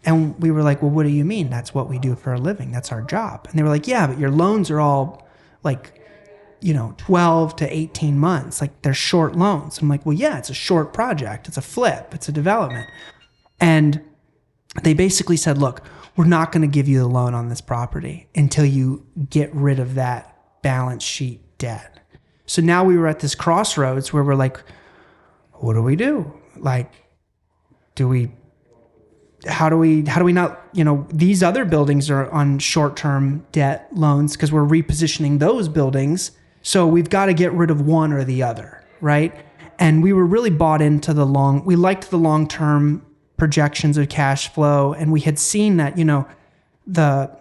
And we were like, well, what do you mean? That's what we do for a living. That's our job. And they were like, yeah, but your loans are all 12 to 18 months. They're short loans. I'm like, well, yeah, it's a short project. It's a flip. It's a development. And they basically said, look, we're not going to give you the loan on this property until you get rid of that balance sheet debt. So now we were at this crossroads where we're like, what do we do? Do we how do we not, these other buildings are on short-term debt loans because we're repositioning those buildings. So we've got to get rid of one or the other, right? And we were really bought into we liked the long-term projections of cash flow. And we had seen that, the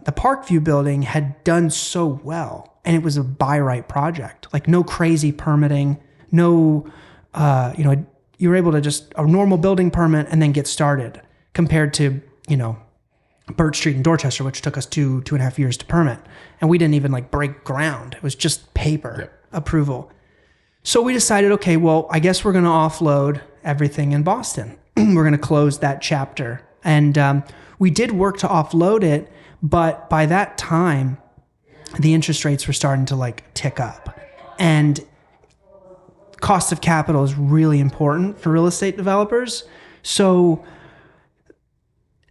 Parkview building had done so well, and it was a buy right project, like no crazy permitting, no, you were able to just a normal building permit and then get started compared to, Birch Street in Dorchester, which took us 2.5 years to permit. And we didn't even break ground. It was just paper approval. So we decided, okay, well, I guess we're going to offload everything in Boston. We're going to close that chapter. And we did work to offload it, but by that time, the interest rates were starting to tick up. And cost of capital is really important for real estate developers. So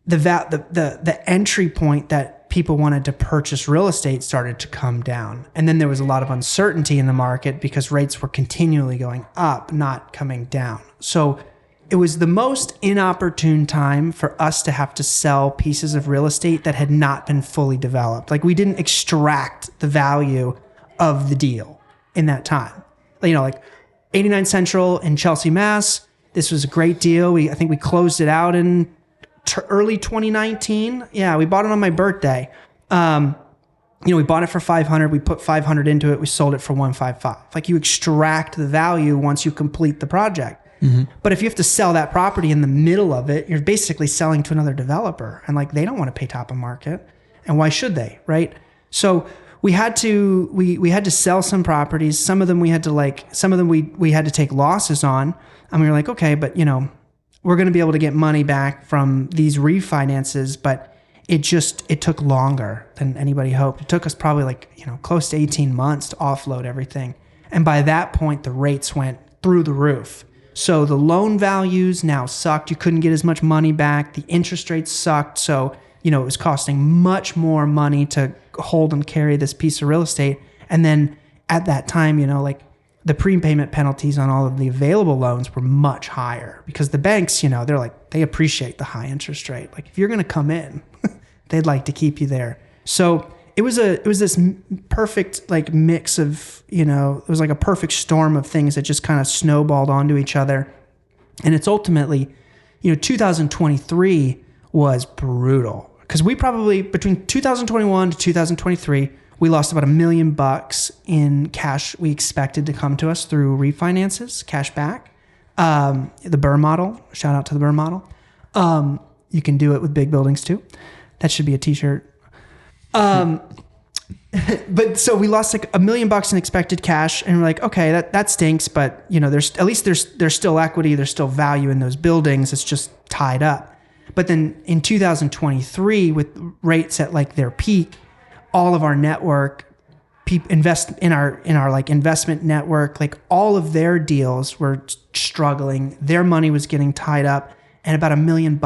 the entry point that people wanted to purchase real estate started to come down. And then there was a lot of uncertainty in the market because rates were continually going up, not coming down. So it was the most inopportune time for us to have to sell pieces of real estate that had not been fully developed. We didn't extract the value of the deal in that time. 89 Central in Chelsea, Mass. This was a great deal. I think we closed it out in early 2019. Yeah, we bought it on my birthday. We bought it for $500. We put $500 into it. We sold it for $155. You extract the value once you complete the project. Mm-hmm. But if you have to sell that property in the middle of it, you're basically selling to another developer, and they don't want to pay top of market, and why should they, right? So we had to we had to sell some properties. Some of them we had to take losses on, and we were like, okay, but we're going to be able to get money back from these refinances, but it took longer than anybody hoped. It took us probably close to 18 months to offload everything. And by that point, the rates went through the roof. So the loan values now sucked. You couldn't get as much money back. The interest rates sucked. So, it was costing much more money to hold and carry this piece of real estate. And then at that time, the prepayment penalties on all of the available loans were much higher because the banks, they appreciate the high interest rate. If you're going to come in, they'd like to keep you there. So it was this perfect mix of, it was a perfect storm of things that just kind of snowballed onto each other. And it's ultimately, 2023 was brutal because we probably between 2021 to 2023, we lost about $1 million in cash we expected to come to us through refinances, cash back. The Burr model, shout out to the Burr model. You can do it with big buildings too. That should be a t-shirt. But so we lost $1 million in expected cash, and we're like, okay, that stinks, but there's still equity, there's still value in those buildings. It's just tied up. But then in 2023, with rates at their peak, all of our network, invest in our investment network, all of their deals were struggling. Their money was getting tied up, and about $1 million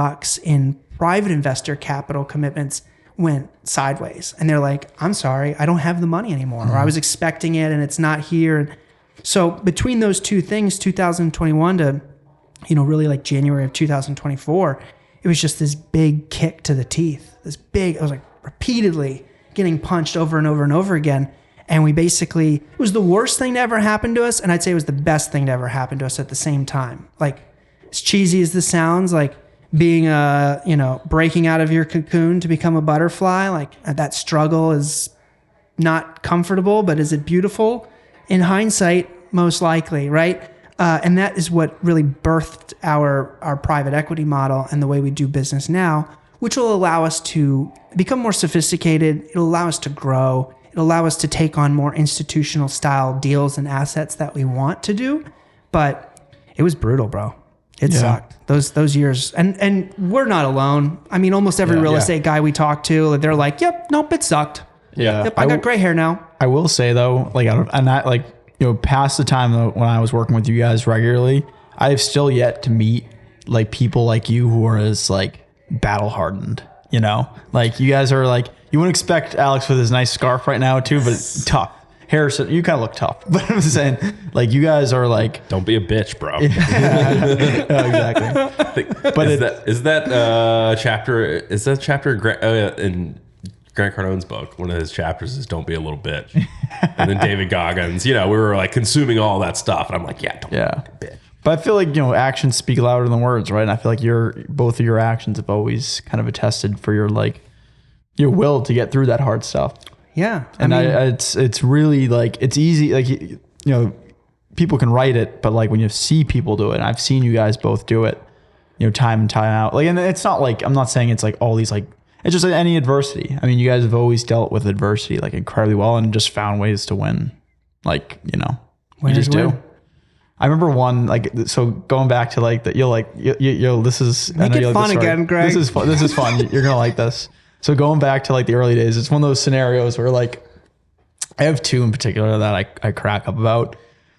in private investor capital commitments went sideways. And they're like, I'm sorry, I don't have the money anymore. Mm-hmm. Or I was expecting it and it's not here. So between those two things, 2021 to, really January of 2024, it was just this big kick to the teeth. I was repeatedly getting punched over and over and over again. And it was the worst thing to ever happen to us. And I'd say it was the best thing to ever happen to us at the same time. As cheesy as this sounds, being breaking out of your cocoon to become a butterfly, that struggle is not comfortable, but is it beautiful? In hindsight, most likely, right? And that is what really birthed our private equity model and the way we do business now, which will allow us to become more sophisticated. It'll allow us to grow. It'll allow us to take on more institutional style deals and assets that we want to do. But it was brutal, bro. It sucked. Those years. And we're not alone. I mean, almost every real estate guy we talk to, they're like, yep, nope, it sucked. Yeah. Yep, I got gray hair now. I will say though, past the time when I was working with you guys regularly, I have still yet to meet people like you who are as battle hardened, you guys are you wouldn't expect Alex with his nice scarf right now too, but tough. Harrison, you kind of look tough, but I'm saying like you guys are like, don't be a bitch, bro. yeah, exactly. But is that chapter in Grant Cardone's book? One of his chapters is "Don't be a little bitch," and then David Goggins. We were like consuming all that stuff, and I'm like, don't be a bitch. But I feel like actions speak louder than words, right? And I feel like both of your actions have always kind of attested for your will to get through that hard stuff. Yeah, and it's really like it's easy. Like people can write it, but like when you see people do it, and I've seen you guys both do it, time and time out. Like, and it's not like I'm not saying it's like all these like it's just like any adversity. I mean, you guys have always dealt with adversity like incredibly well, and just found ways to win. Like you just do. I remember one so going back to like that. This is make it fun again, Greg. This is fun. This is fun. You're gonna like this. So going back to like the early days, it's one of those scenarios where like I have two in particular that I crack up about.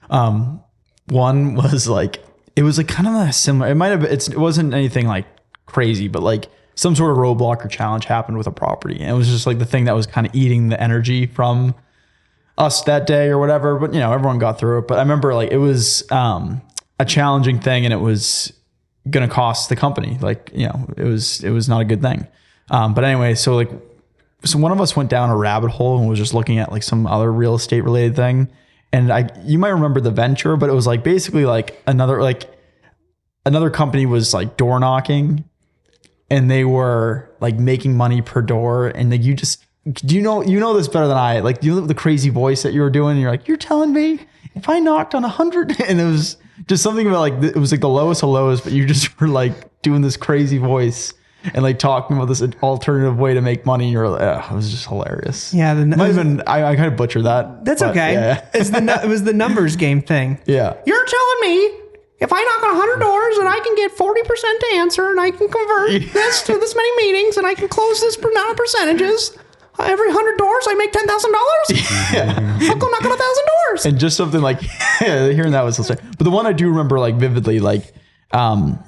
One was like it was like kind of a similar. It wasn't anything like crazy, but like some sort of roadblock or challenge happened with a property, and it was just like the thing that was kind of eating the energy from us that day or whatever. But everyone got through it. But I remember like it was a challenging thing, and it was gonna cost the company. Like it was not a good thing. But anyway, so one of us went down a rabbit hole and was just looking at like some other real estate related thing. And you might remember the venture, but it was like basically like another company was like door knocking, and they were like making money per door. And like, you know this better than I, like, the crazy voice that you were doing. And you're like, you're telling me if I knocked on 100, and it was just something about like, it was like the lowest of lows, but you just were like doing this crazy voice and like talking about this alternative way to make money. And you're like, it was just hilarious. Yeah. I kind of butchered that. That's okay. Yeah. It was the numbers game thing. Yeah. You're telling me if I knock on 100 doors and I can get 40% to answer, and I can convert this to this many meetings, and I can close this amount of percentages, every 100 doors I make $10,000. Yeah. I'll go knock on 1,000 doors. And just something like hearing that was so. But the one I do remember like vividly, like that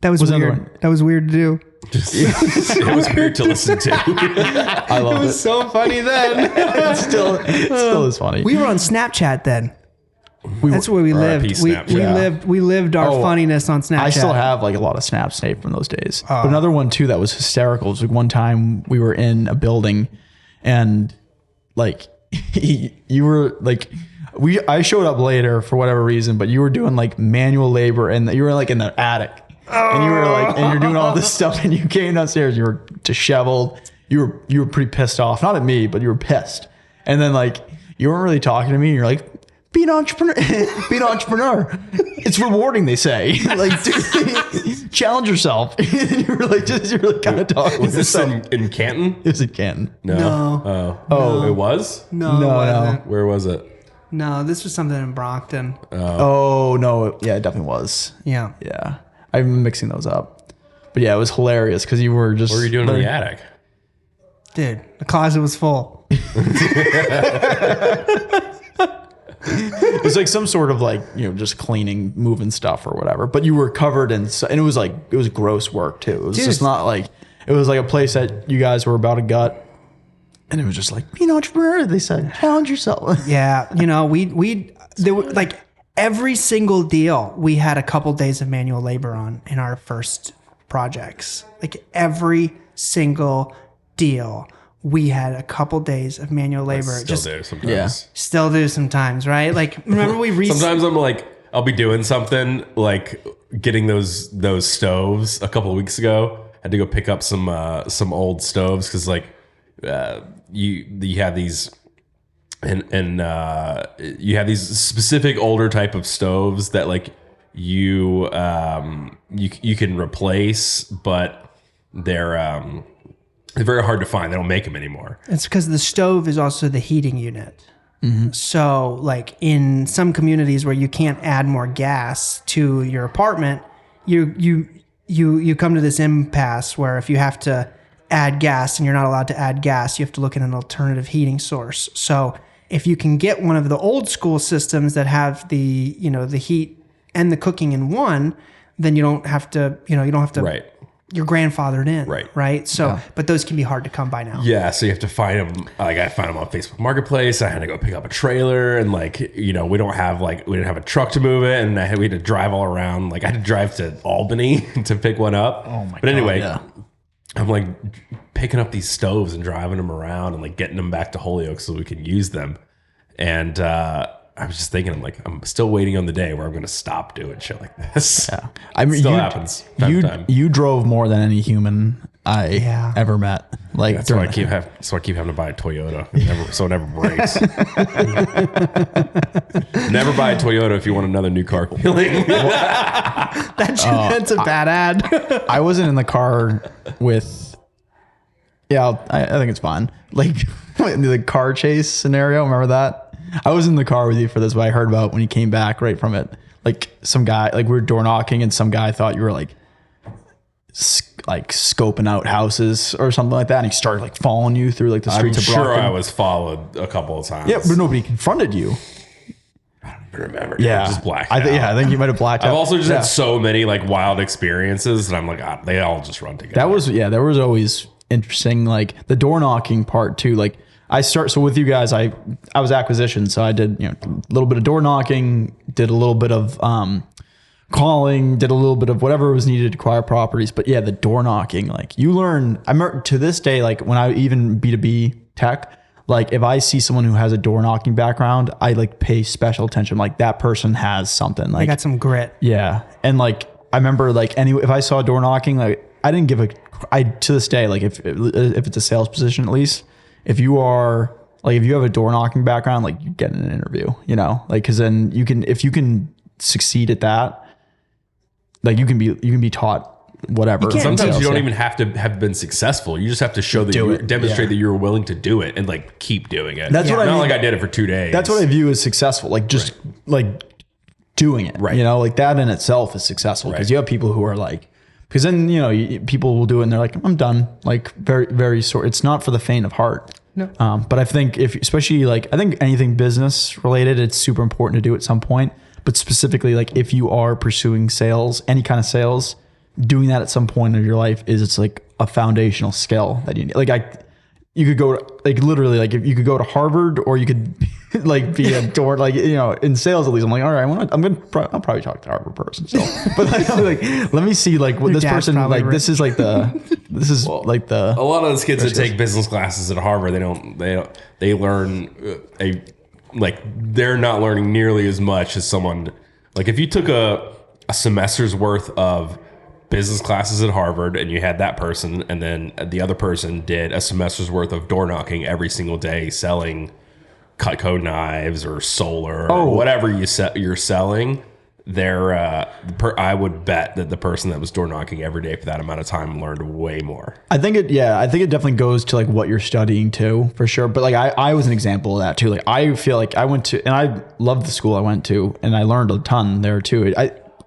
was weird. That was weird to do. It was weird to listen to. I love it. It was so funny then. It still is funny. We were on Snapchat then. That's where we lived. We lived our funniness on Snapchat. I still have like a lot of snaps saved from those days. But another one too that was hysterical was like one time we were in a building, and like you were like I showed up later for whatever reason, but you were doing like manual labor, and you were like in the attic. And you were like, and you're doing all this stuff, and you came downstairs, you were disheveled. You were pretty pissed off. Not at me, but you were pissed. And then like, you weren't really talking to me. And you're like, be an entrepreneur. Be an entrepreneur. It's rewarding, they say. Like, dude, challenge yourself. And you were like kind of talking. Was this in Canton? It was in Canton. No. Oh, it was? No. Where was it? No, this was something in Brockton. Oh no. Yeah, it definitely was. Yeah. Yeah. I'm mixing those up. But yeah, it was hilarious because you were just... What were you doing in the attic? Dude, the closet was full. It was like some sort of like, just cleaning, moving stuff or whatever. But you were covered in... And it was like, it was gross work too. It was just not like... It was like a place that you guys were about to gut. And it was just like, be an entrepreneur, they said. Challenge yourself. Yeah. There were like... Every single deal we had a couple days of manual labor on in our first projects. Like every single deal we had a couple days of manual labor. Still do sometimes. Yeah. Still do sometimes, right? Like remember sometimes I'm like, I'll be doing something like getting those stoves a couple of weeks ago. I had to go pick up some old stoves because like you have these. And you have these specific older type of stoves that like you can replace, but they're very hard to find. They don't make them anymore. It's because the stove is also the heating unit. Mm-hmm. So like in some communities where you can't add more gas to your apartment, you come to this impasse where if you have to add gas and you're not allowed to add gas, you have to look at an alternative heating source. So if you can get one of the old school systems that have the heat and the cooking in one, then you don't have to right. you're grandfathered in. Right. Right. So, but those can be hard to come by now. Yeah, so you have to find them. Like I found them on Facebook Marketplace. I had to go pick up a trailer, and like we didn't have a truck to move it, and we had to drive all around. Like I had to drive to Albany to pick one up. Oh my god! But anyway, yeah. I'm like picking up these stoves and driving them around and like getting them back to Holyoke so we could use them. And I was just thinking, I'm still waiting on the day where I'm going to stop doing shit like this. Yeah. I mean, Still happens. Time to time. You drove more than any human I ever met. Like That's why I keep having to buy a Toyota, so it never breaks. Never buy a Toyota if you want another new car feeling. That's a bad ad. I wasn't in the car with. Yeah, I think it's fine. Like the car chase scenario. Remember that? I was in the car with you for this, but I heard about when you came back right from it. Like some guy, like we were door knocking, and some guy thought you were like scoping out houses or something like that, and he started like following you through like the streets of Brockton. I'm sure I was followed a couple of times. Yeah, but nobody confronted you. I don't even remember. Yeah, just blacked out. I think you might have blacked out. I've also just had so many like wild experiences, and I'm like, they all just run together. There was always interesting, like the door knocking part too. Like so with you guys, I was acquisition, so I did a little bit of door knocking, did a little bit of calling, did a little bit of whatever was needed to acquire properties. But yeah, the door knocking, like you learn. I remember to this day, like when I even B2B tech, like if I see someone who has a door knocking background, I like pay special attention. Like that person has something. Like I got some grit. Yeah, and like I remember like if I saw door knocking, like I didn't give to this day, like if it's a sales position, at least if you have a door knocking background, like you get an interview, like because then if you can succeed at that, like you can be taught whatever. Sometimes you don't even have to have been successful. You just have to show that you demonstrate that you're willing to do it and like keep doing it. That's what I mean. Not like I did it for 2 days. That's what I view as successful. Like just like doing it, right? Like that in itself is successful because you have people who are like. Because then, people will do it and they're like, I'm done. Like very, very sort. It's not for the faint of heart. No. But I think especially I think anything business related, it's super important to do at some point. But specifically, like if you are pursuing sales, any kind of sales, doing that at some point in your life it's like a foundational skill that you need. Like you could go literally if you could go to Harvard or you could like be a door, in sales at least. I'm like, all right, I'll probably talk to a Harvard person still, but let me see what this person like. This is like a lot of those kids that take business classes at Harvard, they learn they're not learning nearly as much as someone like if you took a semester's worth of business classes at Harvard and you had that person and then the other person did a semester's worth of door knocking every single day selling Cutco knives or solar or whatever you're selling. I would bet that the person that was door knocking every day for that amount of time learned way more. I think it definitely goes to like what you're studying too, for sure. But like I was an example of that too. Like I feel like I went to, and I loved the school I went to, and I learned a ton there too.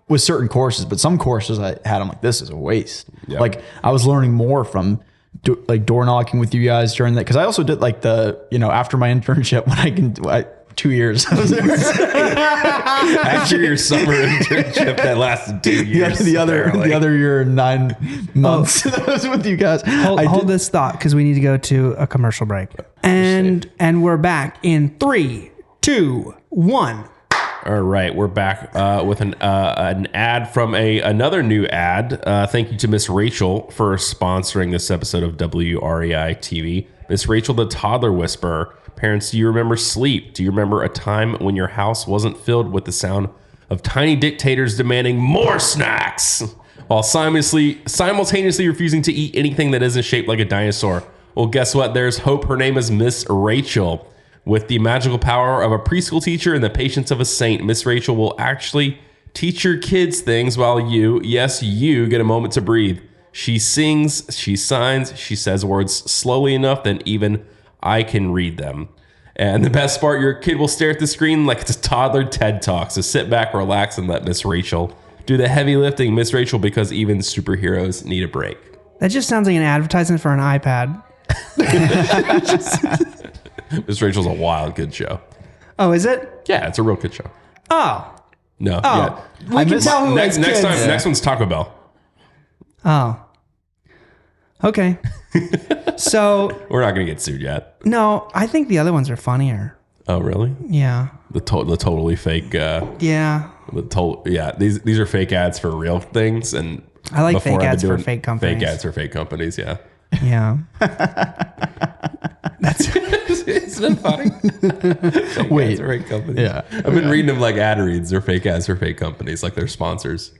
With certain courses, but some courses I had, I'm like, this is a waste. Yeah. Like I was learning more from door knocking with you guys during that, because I also did like after my internship when 2 years I was there. After your summer internship that lasted 2 years. The other year and 9 months that I was with you guys. Hold this thought because we need to go to a commercial break. And we're back in 3, 2, 1. All right, we're back with an ad from another new ad. Thank you to Miss Rachel for sponsoring this episode of WREI TV. Miss Rachel, the toddler whisperer. Parents, do you remember sleep? Do you remember a time when your house wasn't filled with the sound of tiny dictators demanding more snacks while simultaneously refusing to eat anything that isn't shaped like a dinosaur? Well, guess what? There's hope. Her name is Miss Rachel. With the magical power of a preschool teacher and the patience of a saint, Miss Rachel will actually teach your kids things while you get a moment to breathe. She sings, she signs, she says words slowly enough that even I can read them. And the best part, your kid will stare at the screen like it's a toddler TED Talk. So sit back, relax, and let Miss Rachel do the heavy lifting. Miss Rachel, because even superheroes need a break. That just sounds like an advertisement for an iPad. Miss Rachel's a wild kid show. Oh, is it? Yeah, it's a real kid show. Oh. No. Yeah. We can tell who next has kids. Next one's Taco Bell. Oh. Okay. So We're not gonna get sued yet. no, I think the other ones are funnier. Oh, really? Yeah. The totally fake. Yeah. These are fake ads for real things, and I like before fake I've been ads for doing fake companies. Fake ads for fake companies. Yeah. Yeah. Isn't it funny? Fake Wait. ads for fake companies. Yeah. I've been reading them like ad reads. They're fake ads for fake companies, like they're sponsors.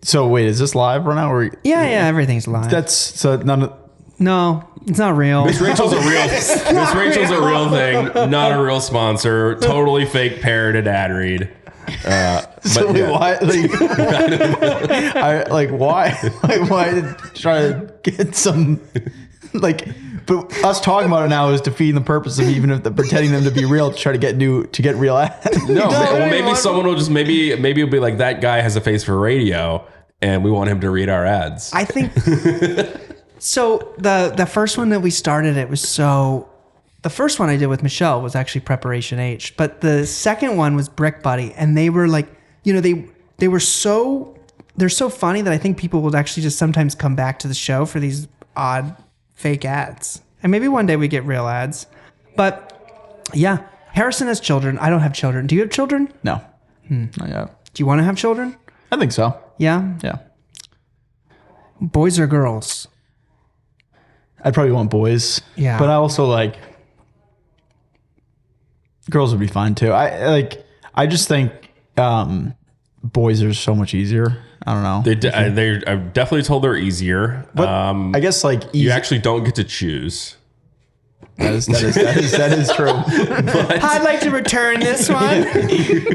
So wait, is this live right now? Or Yeah, everything's live. that's so none of. No, it's not real. Miss Rachel's a real. Miss Rachel's a real thing, not a real sponsor. Totally fake parroted ad read. So wait, yeah. why? Why try to get some like? But us talking about it now is defeating the purpose of even if pretending them to be real to try to get real ads. No, maybe someone will just maybe it'll be like that guy has a face for radio, and we want him to read our ads. I think so. The first one that we started, the first one I did with Michelle was actually Preparation H, but the second one was Brick Buddy, and they were like, they're so funny that I think people would actually just sometimes come back to the show for these odd fake ads. And maybe one day we get real ads. But yeah, Harrison has children. I don't have children. Do you have children? No, not yet. Do you want to have children? I think so. Yeah. Yeah, Boys or girls? I'd probably want boys. Yeah. but I also like girls would be fine too. I just think boys are so much easier. I don't know. They're I've definitely told they're easier. But I guess like You actually don't get to choose. that is true. I'd like to return this one.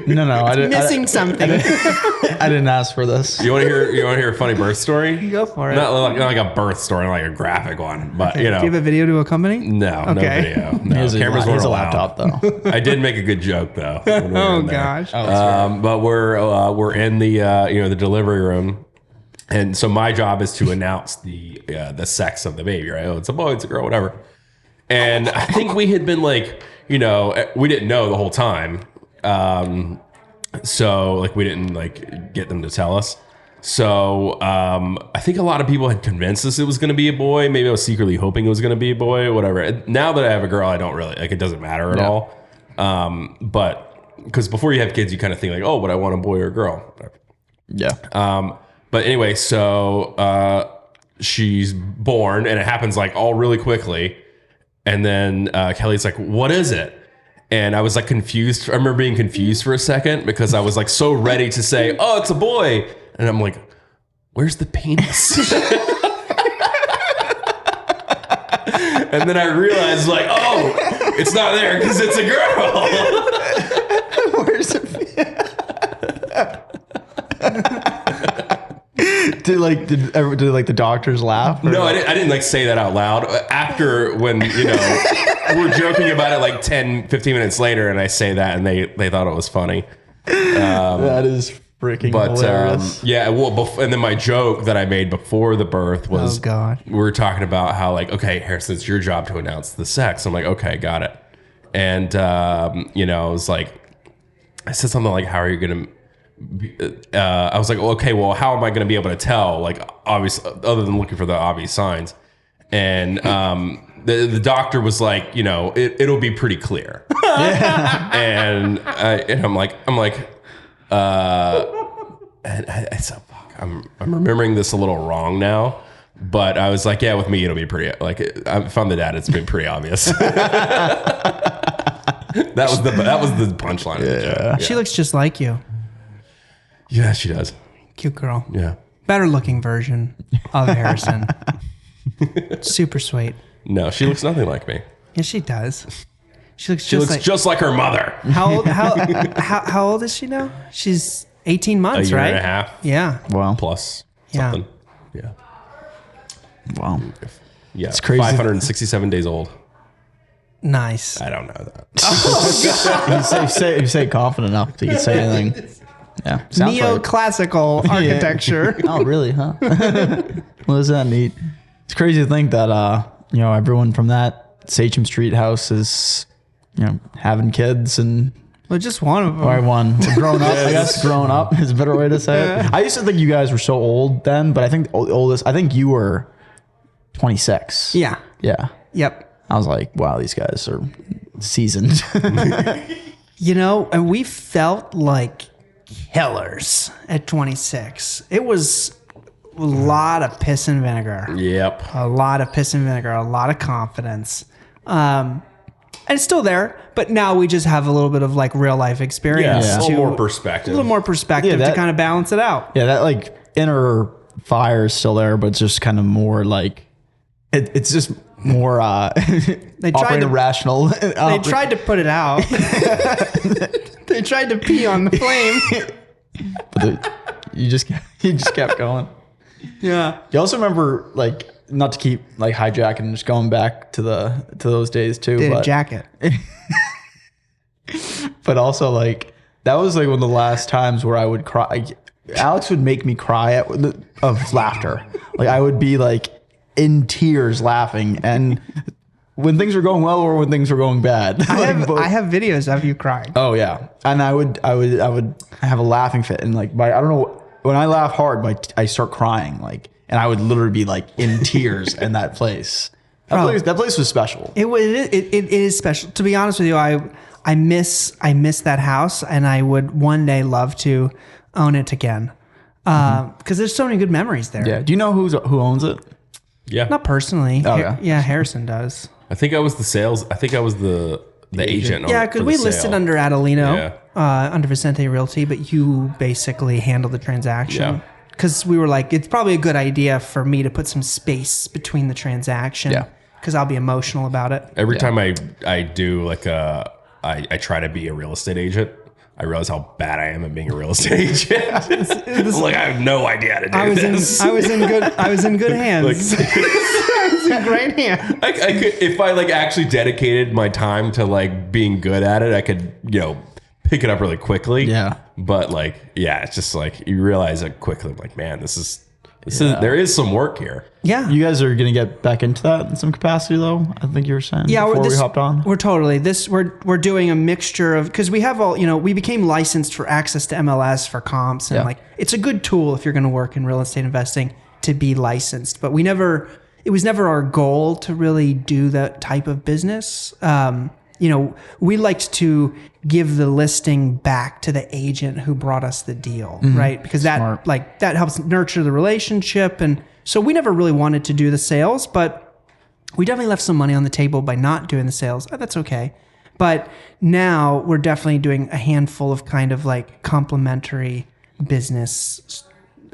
No, I didn't. Missing something. I didn't ask for this. You want to hear a funny birth story? Go for it. Not like a birth story, like a graphic one, but Do you have a video to accompany? no Okay. video. No, Here's cameras a weren't allowed. laptop though. I did make a good joke though. when we were Oh in there. gosh. But we're in the the delivery room, and so my job is to announce the sex of the baby, right? Oh, it's a boy, it's a girl, whatever. And I think we had been like, we didn't know the whole time, so like we didn't like get them to tell us. So I think a lot of people had convinced us it was going to be a boy. Maybe I was secretly hoping it was going to be a boy, whatever. Now that I have a girl, I don't really like it. Doesn't matter at all. But because before you have kids, you kind of think like, oh, would I want a boy or a girl? Yeah. But anyway, so she's born, and it happens like all really quickly. And then Kelly's like, "What is it?" And I was like confused. I remember being confused for a second because I was like so ready to say, "Oh, it's a boy," and I'm like, "Where's the penis?" And then I realized, like, oh, it's not there because it's a girl. Where's the? Did the doctors laugh? Or? No, I didn't like say that out loud. After when, we're joking about it like 10, 15 minutes later, and I say that, and they thought it was funny. That is freaking hilarious. Yeah, well, and then my joke that I made before the birth was, Oh, God. we were talking about how like, okay, Harrison, it's your job to announce the sex. I'm like, okay, got it. And, I was like, I said something like, how are you going to, I was like, well, okay, well, how am I going to be able to tell? Like, obviously, other than looking for the obvious signs. And the doctor was like, it'll be pretty clear. And I'm like, I'm remembering this a little wrong now. But I was like, yeah, with me, it'll be pretty, like, I found the data, it's been pretty obvious. That was the punchline of the joke. She looks just like you. Yeah, she does. Cute girl. Yeah. Better looking version of Harrison. Super sweet. No, she looks nothing like me. Yeah, she does. She looks She looks just like her mother. How old is she now? She's 18 months, A year right? and a half Yeah. Wow. plus Yeah. something. Yeah. Wow. Yeah. It's crazy. 567 days old. Nice. I don't know that. You say confident enough that you can say anything. Yeah. Sounds right. Neoclassical architecture. Oh, really? Huh? Well, isn't that neat? It's crazy to think that everyone from that Sachem Street house is having kids and. Well, just one of them. Or one grown up. I guess grown up is a better way to say it. I used to think you guys were so old then, but I think oldest. I think you were 26. Yeah. Yeah. Yep. I was like, wow, these guys are seasoned. And we felt like killers at 26. It was a lot of piss and vinegar. Yep. A lot of piss and vinegar, a lot of confidence. And it's still there, but now we just have a little bit of like real life experience. A to- little more perspective. A little more perspective Yeah, to kind of balance it out. Yeah, that like inner fire is still there, but it's just kind of more like it's just more operating rational. They tried to put it out. They tried to pee on the flame. But you just kept going. Yeah. You also remember, like, not to keep like hijacking and just going back to those days too. Did but, a jacket. But also like that was like one of the last times where I would cry. Alex would make me cry of laughter. Like I would be like in tears laughing, and when things were going well or when things were going bad. I have videos of you crying. Oh yeah, and I would have a laughing fit, and like I don't know, when I laugh hard, I start crying, like, and I would literally be like in tears in that place. That place was special. It is special. To be honest with you, I miss that house, and I would one day love to own it again because there's so many good memories there. Yeah. Do you know who owns it? Yeah. Not personally. Oh, yeah. Yeah, Harrison does. I think I was the sales. I think I was the agent. Yeah, because we listed under Adelino, Yeah. under Vicente Realty, but you basically handled the transaction. Yeah. Because we were like, it's probably a good idea for me to put some space between the transaction. Yeah. Because I'll be emotional about it. Every time I do like I try to be a real estate agent, I realize how bad I am at being a real estate agent. Like I have no idea how to do this. I was in good hands. I was in great hands. I could, if I like actually dedicated my time to like being good at it, I could, pick it up really quickly. Yeah. But like, yeah, it's just like you realize it quickly. Like, man, this is there is some work here. Yeah. You guys are gonna get back into that in some capacity, though. I think you were saying. Yeah, before we hopped on. We're totally we're doing a mixture of, because we have all, we became licensed for access to MLS for comps, and like it's a good tool if you're going to work in real estate investing to be licensed. But it was never our goal to really do that type of business. We liked to give the listing back to the agent who brought us the deal, right? Because that helps nurture the relationship. And so we never really wanted to do the sales, but we definitely left some money on the table by not doing the sales. That's okay. But now we're definitely doing a handful of kind of like complementary business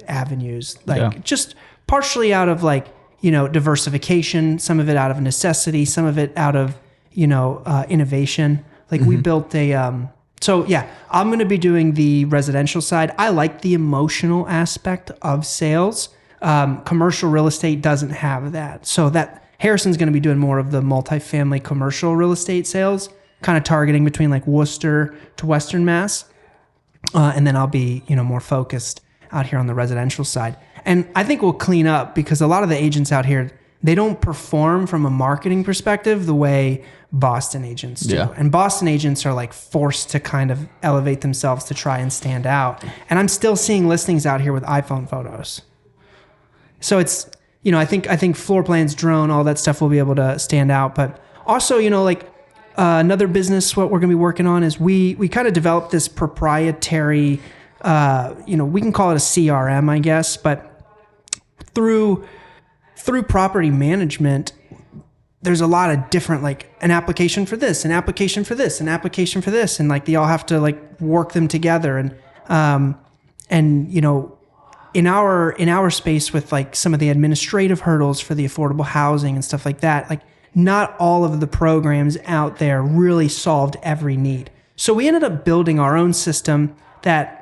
avenues, just partially out of like, diversification, some of it out of necessity, some of it out of, innovation. Like we built I'm going to be doing the residential side. I like the emotional aspect of sales. Commercial real estate doesn't have that. So that Harrison's going to be doing more of the multifamily commercial real estate sales, kind of targeting between like Worcester to Western Mass. And then I'll be, more focused out here on the residential side. And I think we'll clean up because a lot of the agents out here, they don't perform from a marketing perspective the way Boston agents do. Yeah. And Boston agents are like forced to kind of elevate themselves to try and stand out. And I'm still seeing listings out here with iPhone photos. So it's, I think floor plans, drone, all that stuff will be able to stand out. But also, another business, what we're going to be working on is we kind of developed this proprietary, we can call it a CRM, I guess, but through property management, there's a lot of different, like an application for this, an application for this, an application for this. And like, they all have to like work them together. And in our space with like some of the administrative hurdles for the affordable housing and stuff like that, like not all of the programs out there really solved every need. So we ended up building our own system that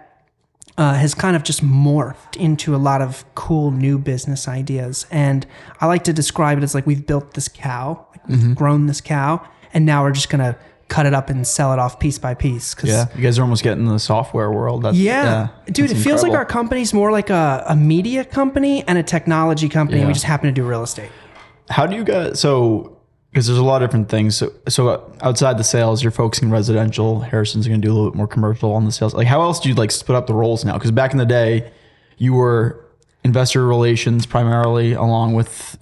has kind of just morphed into a lot of cool new business ideas. And I like to describe it as like we've built this cow, like we've grown this cow, and now we're just going to cut it up and sell it off piece by piece. Yeah, you guys are almost getting in the software world. Dude, it feels like our company's more like a media company and a technology company. We just happen to do real estate. How do you guys, because there's a lot of different things. So outside the sales, you're focusing residential. Harrison's going to do a little bit more commercial on the sales. Like how else do you like split up the roles now? Because back in the day, you were investor relations primarily, along with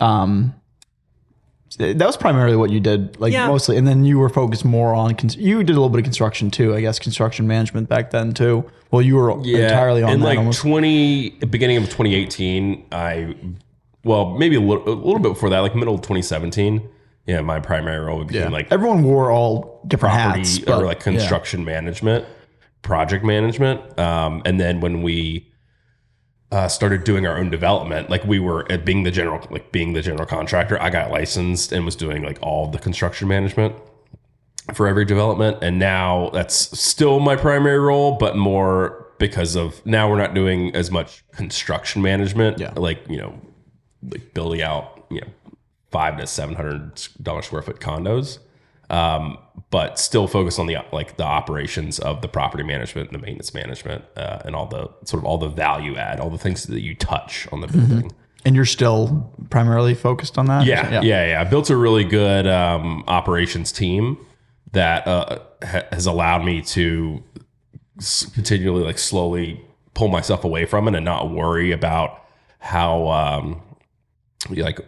that was primarily what you did, like Yeah. mostly. And then you were focused more on, you did a little bit of construction too, I guess, construction management back then too. Well, you were entirely on in that like almost. beginning of 2018, maybe a little bit before that, like middle of 2017. Yeah, my primary role became like Everyone wore all different property hats. or like construction management, project management. And then when we started doing our own development, like we were being the general contractor, I got licensed and was doing like all the construction management for every development. And now that's still my primary role, but more because of now we're not doing as much construction management, like building out, $500 to $700 square foot condos, but still focus on the operations of the property management, the maintenance management, and all the value add, all the things that you touch on the building. And you're still primarily focused on that? Yeah. I built a really good operations team that has allowed me to continually, like, slowly pull myself away from it and not worry about how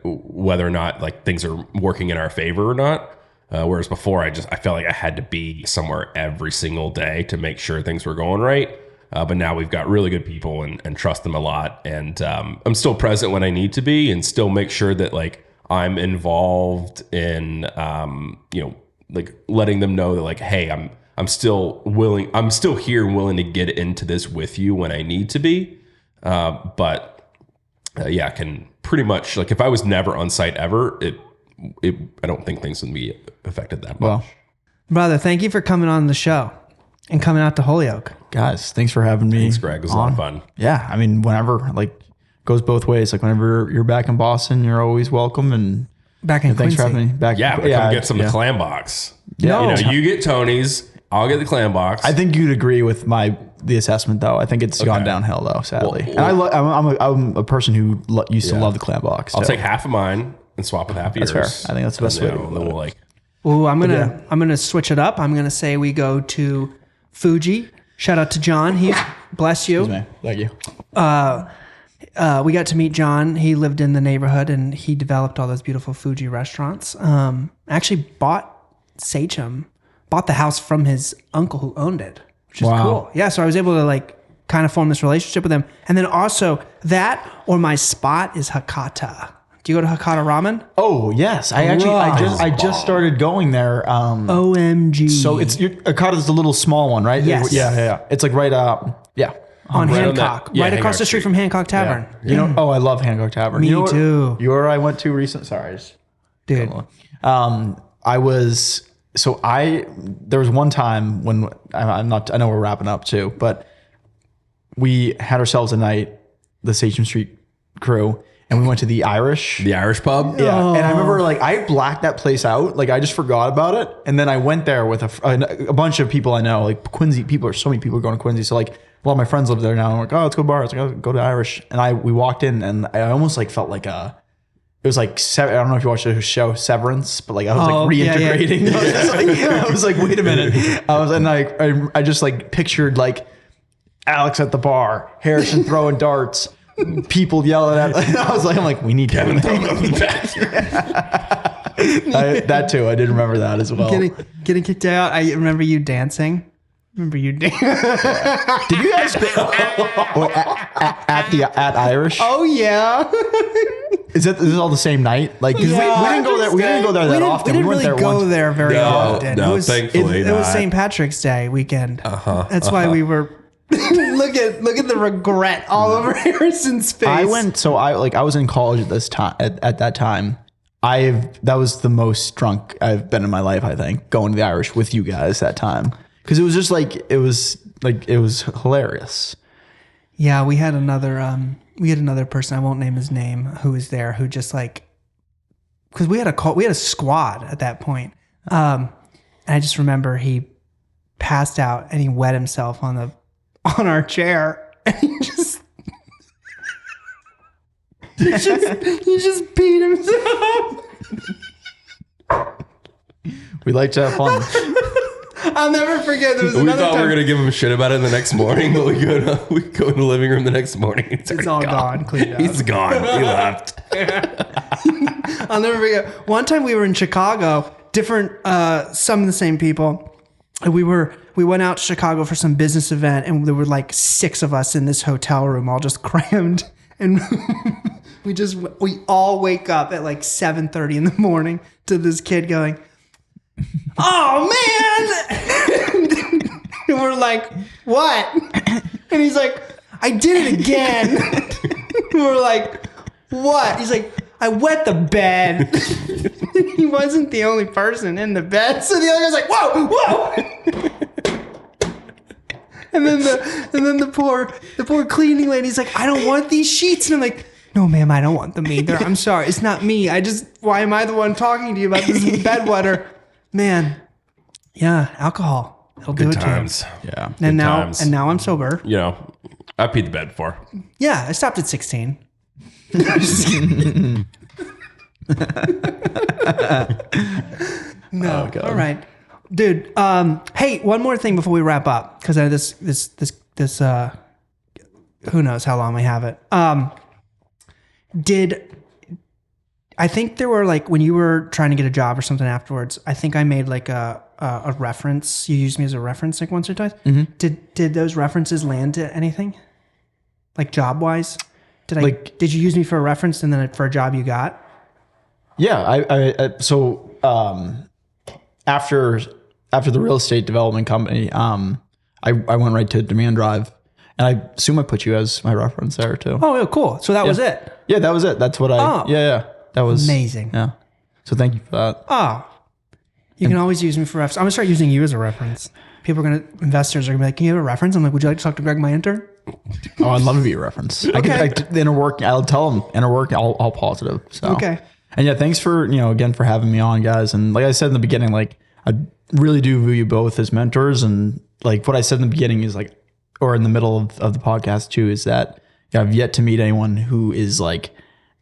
whether or not like things are working in our favor or not. Whereas before I felt like I had to be somewhere every single day to make sure things were going right. But now we've got really good people and trust them a lot. And I'm still present when I need to be and still make sure that like I'm involved in, like letting them know that like, hey, I'm still here and willing to get into this with you when I need to be. But I can pretty much, like, if I was never on site ever, I don't think things would be affected that much. Well, Brother, thank you for coming on the show and coming out to Holyoke. guys, thanks for having me. Thanks, Greg. It was a lot of fun. Yeah, I mean, whenever, like, goes both ways. Like, whenever you're back in Boston, you're always welcome. And Back in thanks Quincy. for having me back. Yeah, but come get some of the clam box. Yeah. You get Tony's, I'll get the clam box. I think you'd agree with the assessment, though. I think it's gone downhill, though, sadly. Well, and I'm a person who used to love the clam box. I'll too. take half of mine and swap with half of yours. That's fair. I think that's the best way to go. Then we'll like. Ooh, I'm gonna switch it up. I'm gonna say we go to Fuji. Shout out to John. He bless you. Thank you. We got to meet John. He lived in the neighborhood and he developed all those beautiful Fuji restaurants. Actually bought the house from his uncle who owned it, which is cool. Yeah, so I was able to like kind of form this relationship with him. And then also that or my spot is Hakata. Do you go to Hakata Ramen? Oh yes, I just started going there. OMG. So Akata's the little small one, right? Yes. Yeah. It's like right on right Hancock, on that- right across Hancock the street Street. from Hancock Tavern. You know, I love Hancock Tavern. Me you know too. You know where I went to recently? Sorry, Dude. There was one time when I know we're wrapping up too, but we had ourselves a night, the Sachem Street crew, and we went to the Irish. The Irish pub? Yeah. And I remember like I blacked that place out. Like I just forgot about it. And then I went there with a bunch of people I know, like Quincy people, so many people going to Quincy. So like a lot of my friends live there now. I'm like, oh, let's go to bar. Let's go to Irish. And we walked in and I almost like felt like it was like, I don't know if you watched the show Severance, but like I was like reintegrating. Yeah. I was like, wait a minute. I just like pictured like Alex at the bar, Harrison throwing darts, people yelling at I'm like, we need Kevin back. that too. I did remember that as well. Getting kicked out. I remember you dancing. Did you guys go at Irish? Oh yeah. Is this all the same night? Like, 'cause we didn't go there. We didn't go there that often. We didn't went really there go once. there very often. No, thankfully it was not. St. Patrick's Day weekend. That's why we were. look at the regret all over Harrison's face. I was in college at this time. At that time, that was the most drunk I've been in my life. I think going to the Irish with you guys that time, because it was just it was hilarious. Yeah, we had another person, I won't name his name, who was there, who just like, because we had a squad at that point. And I just remember he passed out and he wet himself on our chair, and he just peed himself. We like to have fun. I'll never forget. There was We another thought we time. were gonna give him shit about it the next morning, but we go in the living room the next morning. It's all gone, cleaned up. He's gone. He left. I'll never forget. One time we were in Chicago, different, some of the same people. And we went out to Chicago for some business event, and there were like 6 of us in this hotel room, all just crammed. And we all wake up at like 7:30 in the morning to this kid going, "Oh man!" And we're like, "What?" And he's like, "I did it again." And we're like, "What?" He's like, "I wet the bed." He wasn't the only person in the bed, so the other guy's like, "Whoa, whoa!" And then the poor cleaning lady's like, "I don't want these sheets," and I'm like, "No, ma'am, I don't want them either. I'm sorry, it's not me. Why am I the one talking to you about this bedwetter?" Man, yeah, alcohol. It'll do it times. to you. Yeah. And times. now I'm sober. You know, I peed the bed before. Yeah, I stopped at 16. No. God. All right, dude. Hey, one more thing before we wrap up, because I this who knows how long we have it. I think there were like, when you were trying to get a job or something afterwards, I think I made like a reference. You used me as a reference like once or twice. Mm-hmm. Did those references land to anything? Like job wise? Did you use me for a reference and then for a job you got? Yeah. So after the real estate development company, I went right to Demand Drive, and I assume I put you as my reference there too. Oh, yeah, cool. So that was it. Yeah, that was it. That's what yeah. That was amazing. Yeah. So thank you for that. Oh, you can always use me for reference. I'm gonna start using you as a reference. Investors are gonna be like, "Can you have a reference?" I'm like, "Would you like to talk to Greg, my intern?" Oh, I'd love to be a reference. Okay. The inner work, I'll tell them inner work, all positive. So. Okay. And yeah, thanks for, again, for having me on, guys. And like I said in the beginning, like, I really do view you both as mentors. And like what I said in the beginning is like, or in the middle of the podcast too, is that I've yet to meet anyone who is like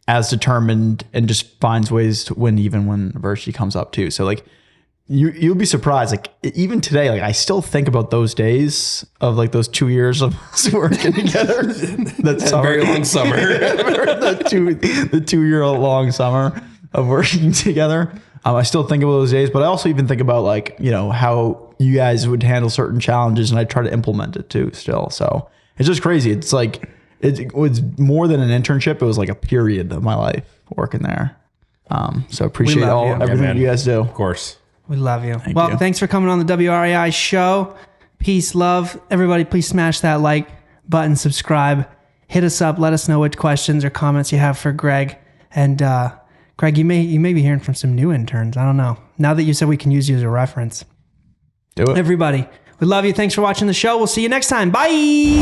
as determined and just finds ways to win even when adversity comes up too. So like, you'll be surprised. Like even today, like I still think about those days of like those 2 years of us working together. That's a very long summer. the 2 year long summer of working together. I still think about those days, but I also even think about like, how you guys would handle certain challenges, and I try to implement it too still. So it's just crazy. It's like, it was more than an internship. It was like a period of my life working there. So appreciate everything you guys do. Of course. We love you. Thank you. Thanks for coming on the WREI show. Peace, love. Everybody, please smash that like button, subscribe, hit us up. Let us know which questions or comments you have for Greg. And Greg, you may be hearing from some new interns. I don't know. Now that you said we can use you as a reference. Do it. Everybody, we love you. Thanks for watching the show. We'll see you next time. Bye.